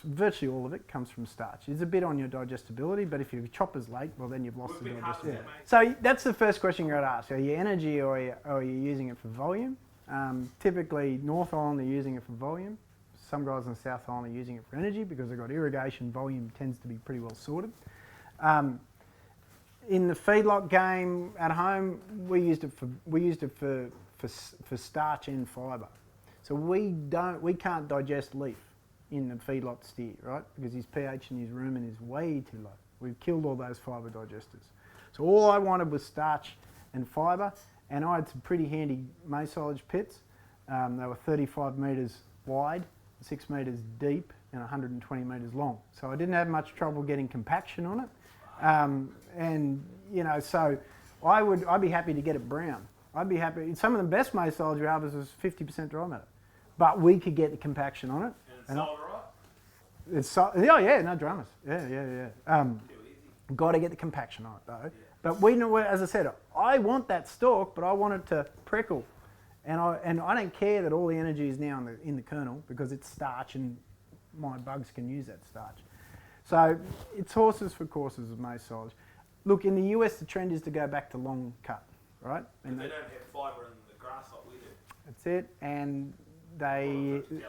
virtually all of it comes from starch. There's a bit on your digestibility, but if your chopper's late, well then you've lost the digestibility. Yeah. So that's the first question you're going to ask. Are you energy or are you using it for volume? Typically North Island are using it for volume. Some guys on the South Island are using it for energy because they've got irrigation. Volume tends to be pretty well sorted. In the feedlot game at home, we used it for starch and fibre. So we can't digest leaf in the feedlot steer, right? Because his pH in his rumen is way too low. We've killed all those fibre digesters. So all I wanted was starch and fibre, and I had some pretty handy maize silage pits. They were 35 metres wide, 6 metres deep, and 120 metres long. So I didn't have much trouble getting compaction on it. So I'd be happy to get it brown. I'd be happy. Some of the best maize silage we harvest was 50% dry matter, but we could get the compaction on it. And it's sold right? It's no dramas. Yeah. Got to get the compaction on it though. Yeah. But we know, as I said, I want that stalk, but I want it to prickle, and I don't care that all the energy is now in the kernel because it's starch and my bugs can use that starch. So it's horses for courses with maize silage. Look, in the US, the trend is to go back to long cut, right? Because they don't have fibre in the grass like we do. That's it, and they... $1,000 kernel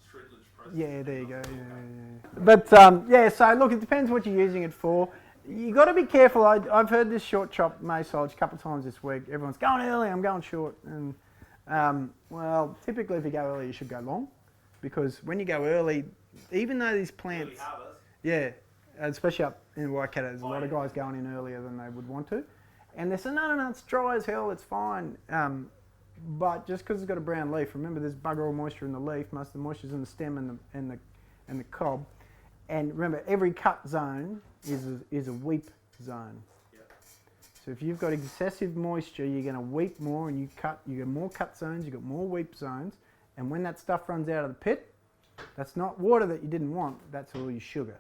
shrinkage process. Yeah, there you go. Yeah. But yeah, so look, it depends what you're using it for. You got to be careful. I've heard this short chop maize silage a couple of times this week. Everyone's going early, I'm going short. And well, typically if you go early, you should go long, because when you go early, even though these plants, Early harvest. yeah, especially up in Waikato, there's a lot of guys going in earlier than they would want to, and they say no, it's dry as hell, it's fine. But just because it's got a brown leaf, remember there's bugger all moisture in the leaf. Most of the moisture's in the stem and the cob. And remember, every cut zone is a weep zone. Yep. So if you've got excessive moisture, you're going to weep more, and you get more cut zones, you've got more weep zones. And when that stuff runs out of the pit, that's not water that you didn't want, that's all your sugar.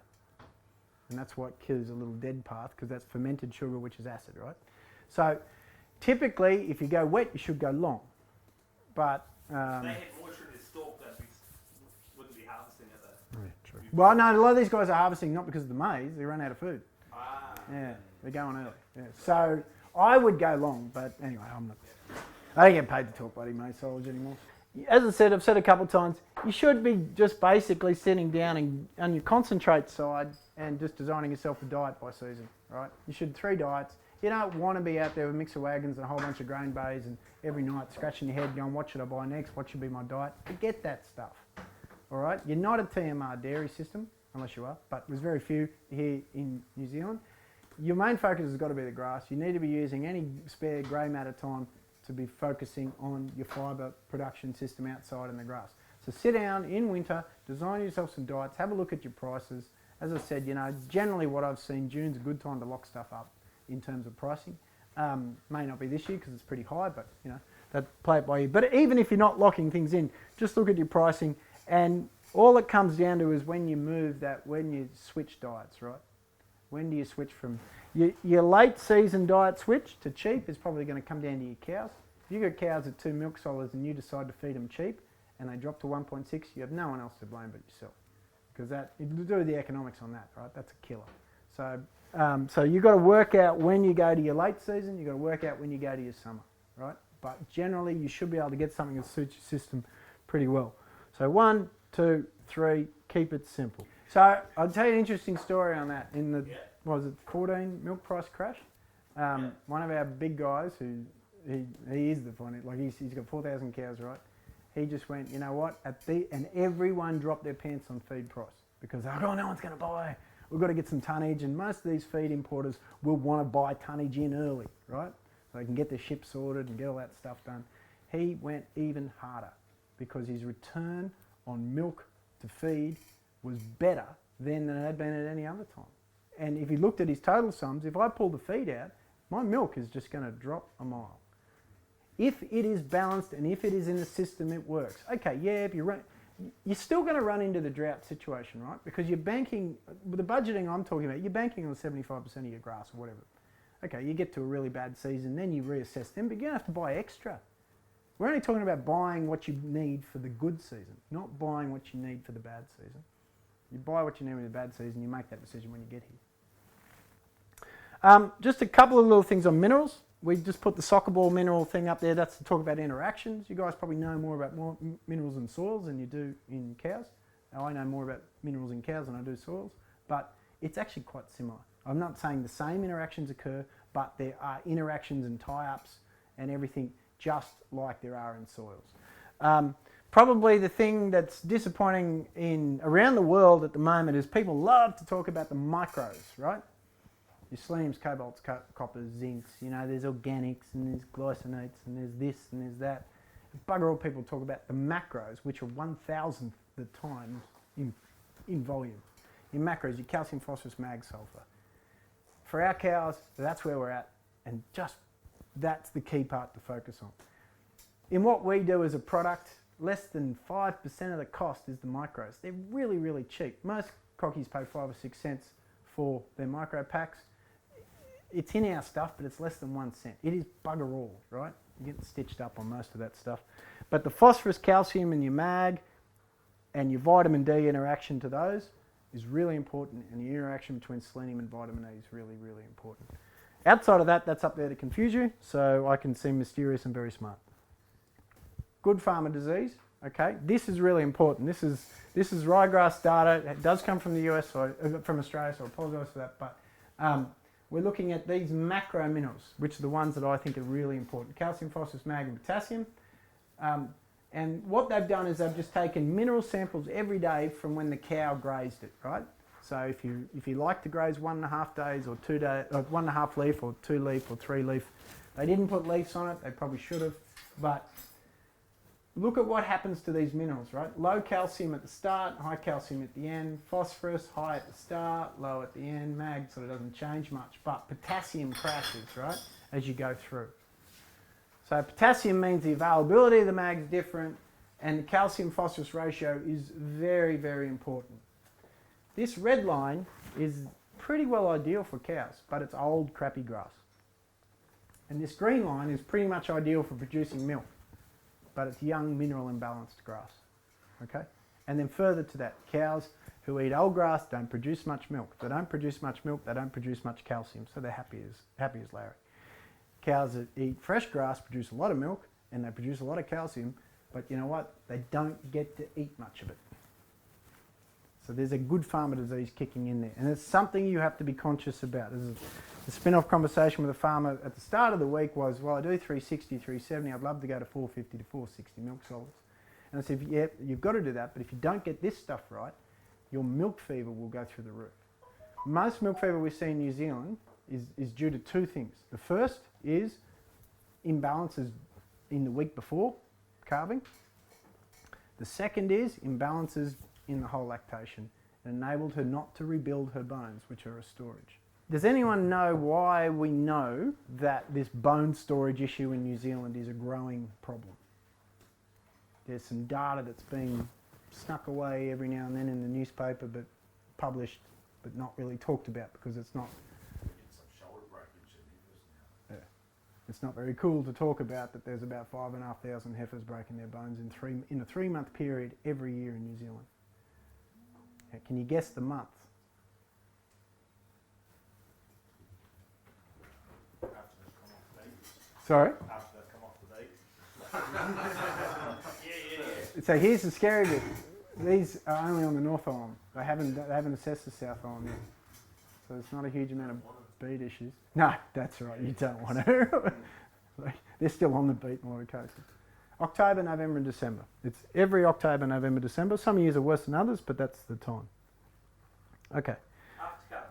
And that's what kills a little dead path, because that's fermented sugar, which is acid, right? So typically, if you go wet, you should go long. But If they had moisture in their stalk, they wouldn't be harvesting at that. yeah, true. Well, no, a lot of these guys are harvesting not because of the maize, they run out of food. Ah. Yeah, they're going early. Yeah. So I would go long, but anyway, I'm not. I don't get paid to talk bloody maize silage anymore. As I said, I've said a couple of times, you should be just basically sitting down and on your concentrate side and just designing yourself a diet by season, right? You should 3 diets. You don't want to be out there with mixer wagons and a whole bunch of grain bays and every night scratching your head going, what should I buy next? What should be my diet? Forget that stuff, all right? You're not a TMR dairy system, unless you are, but there's very few here in New Zealand. Your main focus has got to be the grass. You need to be using any spare grey matter time to be focusing on your fibre production system outside in the grass. So sit down in winter, design yourself some diets, have a look at your prices. As I said, you know, generally what I've seen, June's a good time to lock stuff up in terms of pricing. May not be this year because it's pretty high, but you know, play it by ear. But even if you're not locking things in, just look at your pricing, and all it comes down to is when you move that, when you switch diets, right? When do you switch from your late season diet switch to cheap is probably going to come down to your cows. If you've got cows at 2 milk solids and you decide to feed them cheap and they drop to 1.6, you have no one else to blame but yourself. Because that, you do the economics on that, right? That's a killer. So, so you've got to work out when you go to your late season, you've got to work out when you go to your summer, right? But generally you should be able to get something that suits your system pretty well. So 1, 2, 3, keep it simple. So I'll tell you an interesting story on that. In the, what was it, 14 milk price crash? One of our big guys, who he is the funny, like he's got 4,000 cows, right? He just went, you know what, and everyone dropped their pants on feed price because they're like, oh, no one's going to buy. We've got to get some tonnage, and most of these feed importers will want to buy tonnage in early, right? So they can get their ship sorted and get all that stuff done. He went even harder because his return on milk to feed was better than it had been at any other time. And if he looked at his total sums, if I pull the feed out, my milk is just going to drop a mile. If it is balanced and if it is in the system, it works. Okay, yeah, if you run, you're still going to run into the drought situation, right? Because you're banking, with the budgeting I'm talking about, you're banking on 75% of your grass or whatever. Okay, you get to a really bad season, then you reassess them, but you don't have to buy extra. We're only talking about buying what you need for the good season, not buying what you need for the bad season. You buy what you need for the bad season, you make that decision when you get here. Just a couple of little things on minerals. We just put the soccer ball mineral thing up there. That's to talk about interactions. You guys probably know more about minerals in soils than you do in cows. Now, I know more about minerals in cows than I do soils, but it's actually quite similar. I'm not saying the same interactions occur, but there are interactions and tie-ups and everything just like there are in soils. Probably the thing that's disappointing around the world at the moment is people love to talk about the micros, right? Your seleniums, cobalts, coppers, zincs, you know, there's organics and there's glycinates and there's this and there's that. Bugger all people talk about the macros, which are 1,000th the time in volume. In macros, your calcium, phosphorus, mag, sulfur. For our cows, that's where we're at, and just that's the key part to focus on. In what we do as a product, less than 5% of the cost is the micros. They're really, really cheap. Most cockies pay 5 or 6 cents for their micro packs. It's in our stuff, but it's less than 1 cent. It is bugger all, right? You get stitched up on most of that stuff. But the phosphorus, calcium, and your mag, and your vitamin D interaction to those is really important, and the interaction between selenium and vitamin E is really, really important. Outside of that, that's up there to confuse you, so I can seem mysterious and very smart. Good farmer disease, okay? This is really important. This is ryegrass data. It does come from the US, from Australia, so I apologise for that, but we're looking at these macro minerals, which are the ones that I think are really important. Calcium, phosphorus, magnesium, potassium. And what they've done is they've just taken mineral samples every day from when the cow grazed it, right? So if you like to graze 1.5 days or 2 days, or 1.5 leaf or 2 leaf or 3 leaf, they didn't put leaves on it, they probably should have, but look at what happens to these minerals, right? Low calcium at the start, high calcium at the end, phosphorus, high at the start, low at the end, mag sort of doesn't change much, but potassium crashes, right, as you go through. So potassium means the availability of the mag is different, and the calcium-phosphorus ratio is very, very important. This red line is pretty well ideal for cows, but it's old, crappy grass. And this green line is pretty much ideal for producing milk, but it's young, mineral imbalanced grass, okay? And then further to that, cows who eat old grass don't produce much milk. If they don't produce much milk, they don't produce much calcium, so they're happy as Larry. Cows that eat fresh grass produce a lot of milk and they produce a lot of calcium, but you know what? They don't get to eat much of it. So there's a good farmer disease kicking in there, and it's something you have to be conscious about. The spin-off conversation with a farmer at the start of the week was, well, I do 360, 370, I'd love to go to 450 to 460 milk solids. And I said, yeah, you've got to do that, but if you don't get this stuff right, your milk fever will go through the roof. Most milk fever we see in New Zealand is due to two things. The first is imbalances in the week before calving. The second is imbalances in the whole lactation. It enabled her not to rebuild her bones, which are a storage. Does anyone know why we know that this bone storage issue in New Zealand is a growing problem? There's some data that's being snuck away every now and then in the newspaper, but published, but not really talked about because it's not. It's not very cool to talk about that there's about 5,500 heifers breaking their bones in a 3-month period every year in New Zealand. Now, can you guess the month? After they've come off the date. Sorry? After they've come off the date. Yeah. So here's the scary bit. These are only on the North Island. They haven't assessed the South Island yet. So it's not a huge amount of beat issues. No, that's right, you don't want to. They're still on the beat in a lot of cases. October, November and December. It's every October, November, December. Some years are worse than others, but that's the time. Okay. After cover.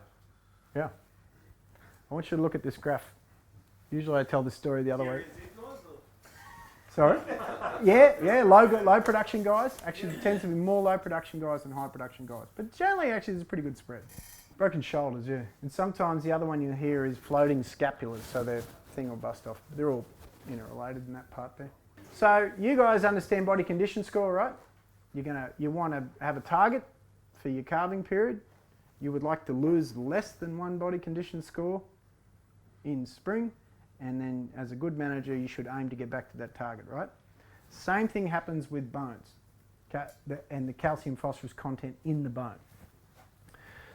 Yeah. I want you to look at this graph. Usually I tell this story the other way. Sorry? Yeah, low production guys. Actually, there tends to be more low production guys than high production guys. But generally, actually, there's a pretty good spread. Broken shoulders, yeah. And sometimes the other one you hear is floating scapulas, so their thing will bust off. They're all interrelated in that part there. So you guys understand body condition score, right? You want to have a target for your calving period. You would like to lose less than 1 body condition score in spring, and then as a good manager, you should aim to get back to that target, right? Same thing happens with bones and the calcium phosphorus content in the bone.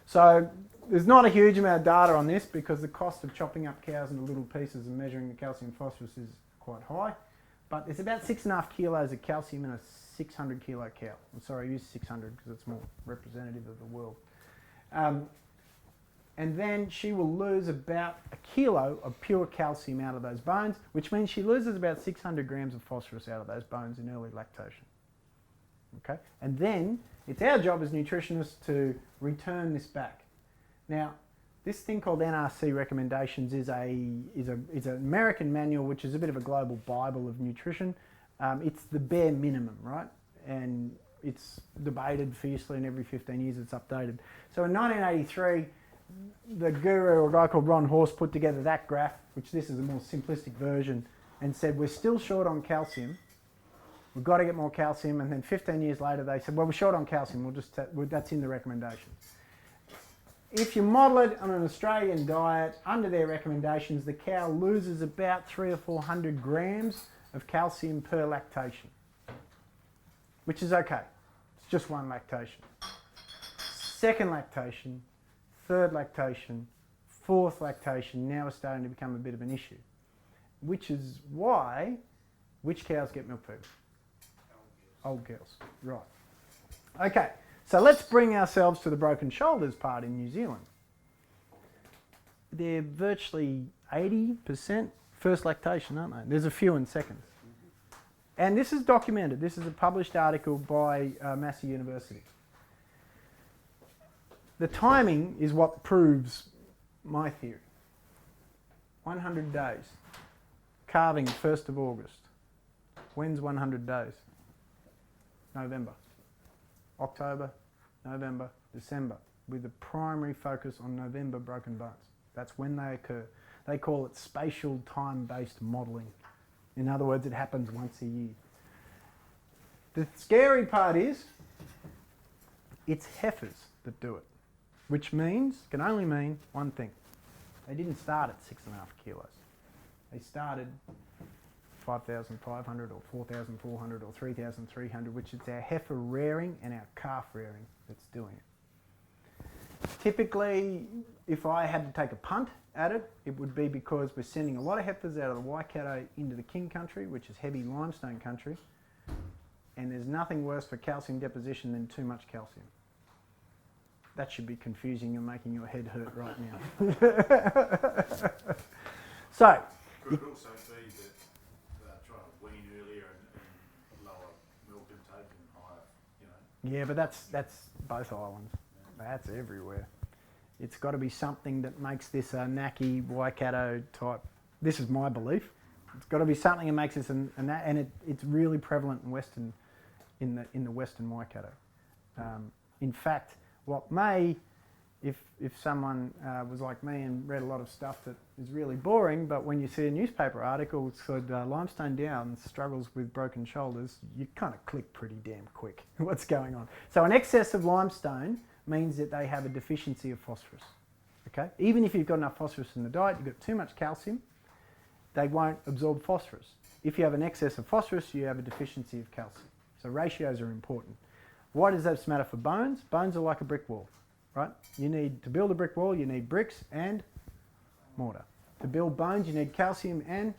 So there's not a huge amount of data on this because the cost of chopping up cows into little pieces and measuring the calcium phosphorus is quite high. But it's about 6.5 kilos of calcium in a 600 kilo cow. I'm sorry, I use 600 because it's more representative of the world. And then she will lose about 1 kilo of pure calcium out of those bones, which means she loses about 600 grams of phosphorus out of those bones in early lactation. Okay? And then it's our job as nutritionists to return this back. Now, this thing called Nrc Recommendations is an American manual, which is a bit of a global Bible of nutrition. It's the bare minimum, right? And it's debated fiercely, and every 15 years it's updated. So in 1983, the guru, a guy called Ron Horst, put together that graph, which this is a more simplistic version, and said we're still short on calcium. We've got to get more calcium. And then 15 years later, they said, well, we're short on calcium. That's in the recommendations. If you model it on an Australian diet, under their recommendations, the cow loses about 300 or 400 grams of calcium per lactation, which is okay. It's just one lactation. second lactation, third lactation, fourth lactation now is starting to become a bit of an issue, which is why, which cows get milk fever? Old girls, right. Okay, so let's bring ourselves to the broken shoulders part in New Zealand. They're virtually 80% first lactation, aren't they? There's a few in seconds. And this is documented. This is a published article by Massey University. The timing is what proves my theory. 100 days. Calving 1st of August. When's 100 days? November. October, November, December, with a primary focus on November broken bones. That's when they occur. They call it spatial time-based modelling. In other words, it happens once a year. The scary part is, it's heifers that do it, which can only mean one thing. They didn't start at 6.5 kilos. They started 5,500 or 4,400 or 3,300, which is our heifer rearing and our calf rearing that's doing it. Typically, if I had to take a punt at it, it would be because we're sending a lot of heifers out of the Waikato into the King country, which is heavy limestone country, and there's nothing worse for calcium deposition than too much calcium. That should be confusing and making your head hurt right now. So, Could it also be that they're trying to wean earlier and lower milk intake and higher, you know? yeah, but that's both islands. That's everywhere. It's got to be something that makes this a Naki Waikato type. This is my belief. It's got to be something that makes this it's really prevalent in Western, in the Western Waikato. In fact, what may, if someone was like me and read a lot of stuff that is really boring, but when you see a newspaper article that said Limestone Downs struggles with broken shoulders, you kind of click pretty damn quick what's going on. So an excess of limestone means that they have a deficiency of phosphorus. Okay? Even if you've got enough phosphorus in the diet, you've got too much calcium, they won't absorb phosphorus. If you have an excess of phosphorus, you have a deficiency of calcium. So ratios are important. Why does that matter for bones? Bones are like a brick wall, right? You need, to build a brick wall, you need bricks and mortar. To build bones, you need calcium and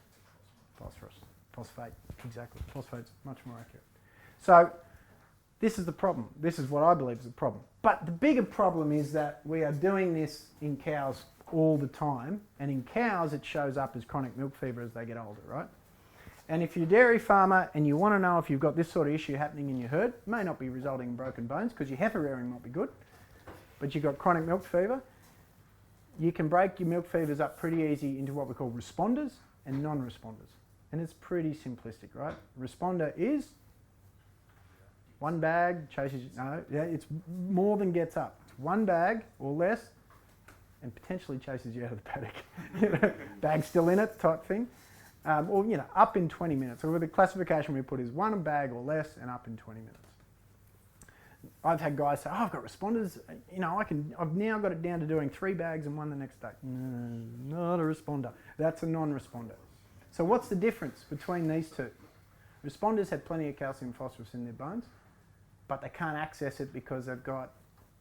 phosphorus. Phosphate, exactly. Phosphate's much more accurate. So this is the problem. This is what I believe is the problem. But the bigger problem is that we are doing this in cows all the time, and in cows it shows up as chronic milk fever as they get older, right? And if you're a dairy farmer and you want to know if you've got this sort of issue happening in your herd, it may not be resulting in broken bones because your heifer rearing might be good, but you've got chronic milk fever, you can break your milk fevers up pretty easy into what we call responders and non-responders. And it's pretty simplistic, right? Responder is one bag, chases, no, yeah, it's more than gets up. It's one bag or less and potentially chases you out of the paddock. You know, bag still in it type thing. Or, you know, up in 20 minutes. So the classification we put is one bag or less and up in 20 minutes. I've had guys say, oh, I've got responders, you know, I've now got it down to doing 3 bags and 1 the next day. No, not a responder. That's a non-responder. So what's the difference between these two? Responders have plenty of calcium and phosphorus in their bones, but they can't access it because they've got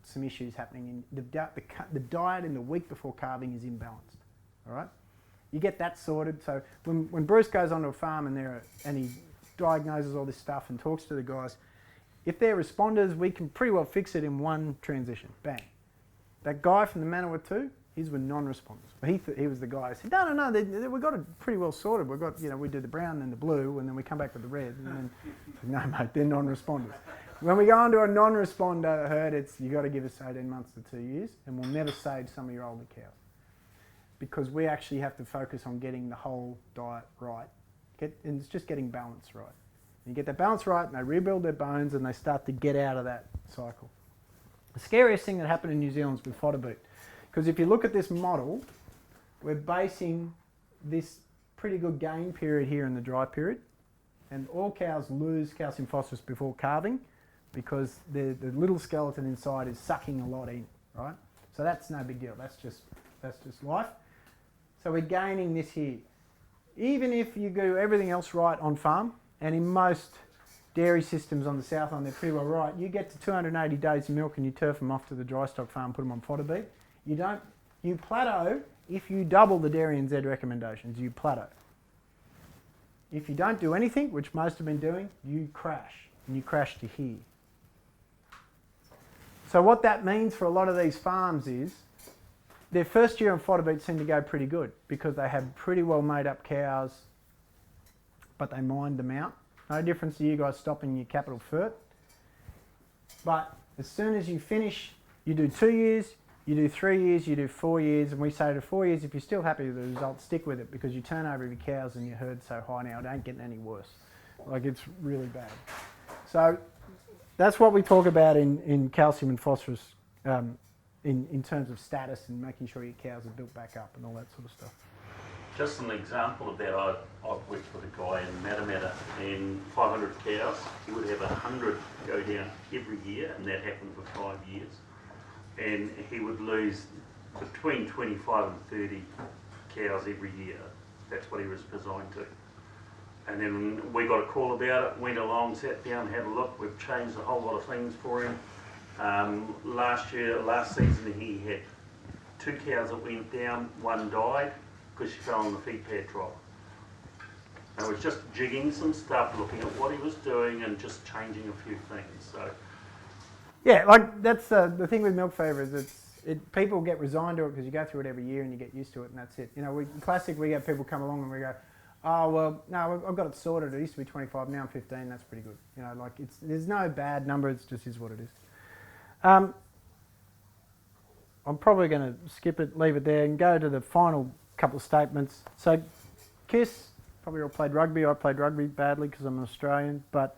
some issues happening. The diet in the week before calving is imbalanced, all right? You get that sorted. So when Bruce goes onto a farm and he diagnoses all this stuff and talks to the guys, if they're responders, we can pretty well fix it in one transition. Bang. That guy from the Manawatu, his were non-responders. But he was the guy who said, no, we got it pretty well sorted. We've got, you know, we do the brown and the blue, and then we come back with the red. And then, no, mate, they're non-responders. When we go onto a non-responder herd, you got to give us 18 months to 2 years, and we'll never save some of your older cows, because we actually have to focus on getting the whole diet right. And it's just getting balance right. You get that balance right, and they rebuild their bones, and they start to get out of that cycle. The scariest thing that happened in New Zealand is with fodder beet, because if you look at this model, we're basing this pretty good gain period here in the dry period, and all cows lose calcium phosphorus before calving because the little skeleton inside is sucking a lot in, right? So that's no big deal. That's just life. So we're gaining this here. Even if you do everything else right on farm, and in most dairy systems on the South Island, they're pretty well right. You get to 280 days of milk and you turf them off to the dry stock farm, put them on fodder beef. You plateau if you double the dairy and Z recommendations, you plateau. If you don't do anything, which most have been doing, you crash, and you crash to here. So what that means for a lot of these farms is their first year on fodder beef seemed to go pretty good because they had pretty well made up cows, but they mined them out. No difference to you guys stopping your capital fert. But as soon as you finish, you do 2 years, you do 3 years, you do 4 years, and we say to 4 years, if you're still happy with the results, stick with it because your turnover of your cows and your herd's so high now, it ain't getting any worse. Like, it's really bad. So that's what we talk about in calcium and phosphorus in terms of status and making sure your cows are built back up and all that sort of stuff. Just an example of that, I've worked with a guy in Matamata and 500 cows. He would have 100 go down every year, and that happened for 5 years. And he would lose between 25 and 30 cows every year. That's what he was designed to. And then we got a call about it, went along, sat down, had a look. We've changed a whole lot of things for him. Last season he had 2 cows that went down, 1 died because she fell on the feed pad trough. And it was just jigging some stuff, looking at what he was doing and just changing a few things. So. Yeah, like that's the thing with milk fever is people get resigned to it because you go through it every year and you get used to it and that's it. You know, we get people come along and we go, oh well, no, I've got it sorted. It used to be 25, now I'm 15. That's pretty good. You know, like there's no bad number. It just is what it is. I'm probably going to skip it, leave it there, and go to the final couple of statements. So, KISS, probably all played rugby. I played rugby badly because I'm an Australian, but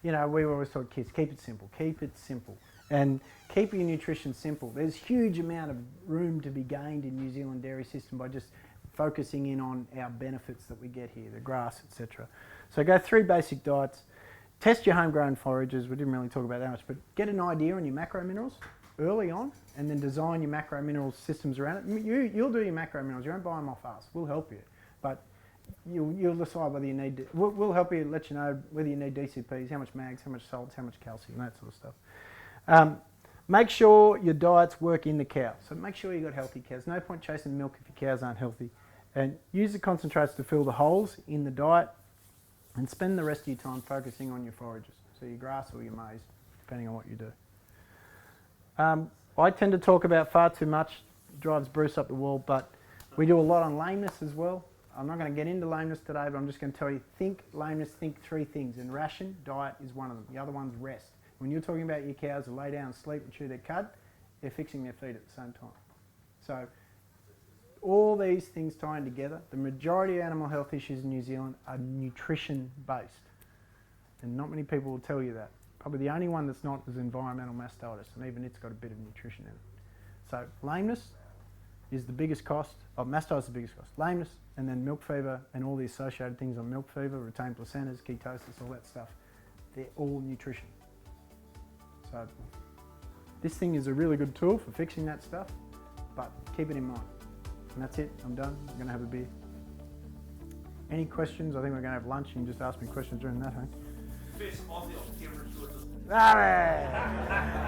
you know, we always taught kids, keep it simple, and keep your nutrition simple. There's huge amount of room to be gained in New Zealand dairy system by just focusing in on our benefits that we get here, the grass, etc. So go 3 basic diets, test your homegrown forages, we didn't really talk about that much, but get an idea on your macro minerals early on and then design your macro mineral systems around it. You'll do your macro minerals, you won't buy them off us, we'll help you, but you'll decide whether you need, we'll help you, let you know whether you need DCPs, how much mags, how much salts, how much calcium, that sort of stuff. Make sure your diets work in the cow. So make sure you've got healthy cows. No point chasing milk if your cows aren't healthy. And use the concentrates to fill the holes in the diet and spend the rest of your time focusing on your forages. So your grass or your maize, depending on what you do. I tend to talk about far too much, it drives Bruce up the wall, but we do a lot on lameness as well. I'm not going to get into lameness today, but I'm just going to tell you, think lameness, think 3 things. And ration, diet is one of them. The other one's rest. When you're talking about your cows who lay down and sleep and chew their cud, they're fixing their feed at the same time. So all these things tying together, the majority of animal health issues in New Zealand are nutrition based. And not many people will tell you that. Probably the only one that's not is environmental mastitis, and even it's got a bit of nutrition in it. So lameness is the biggest cost, mastitis is the biggest cost. Lameness, and then milk fever and all the associated things on milk fever, retained placentas, ketosis, all that stuff, they're all nutrition. So this thing is a really good tool for fixing that stuff, but keep it in mind. And that's it, I'm done. I'm going to have a beer. Any questions? I think we're going to have lunch. You can just ask me questions during that, huh? Face off the camera. All right.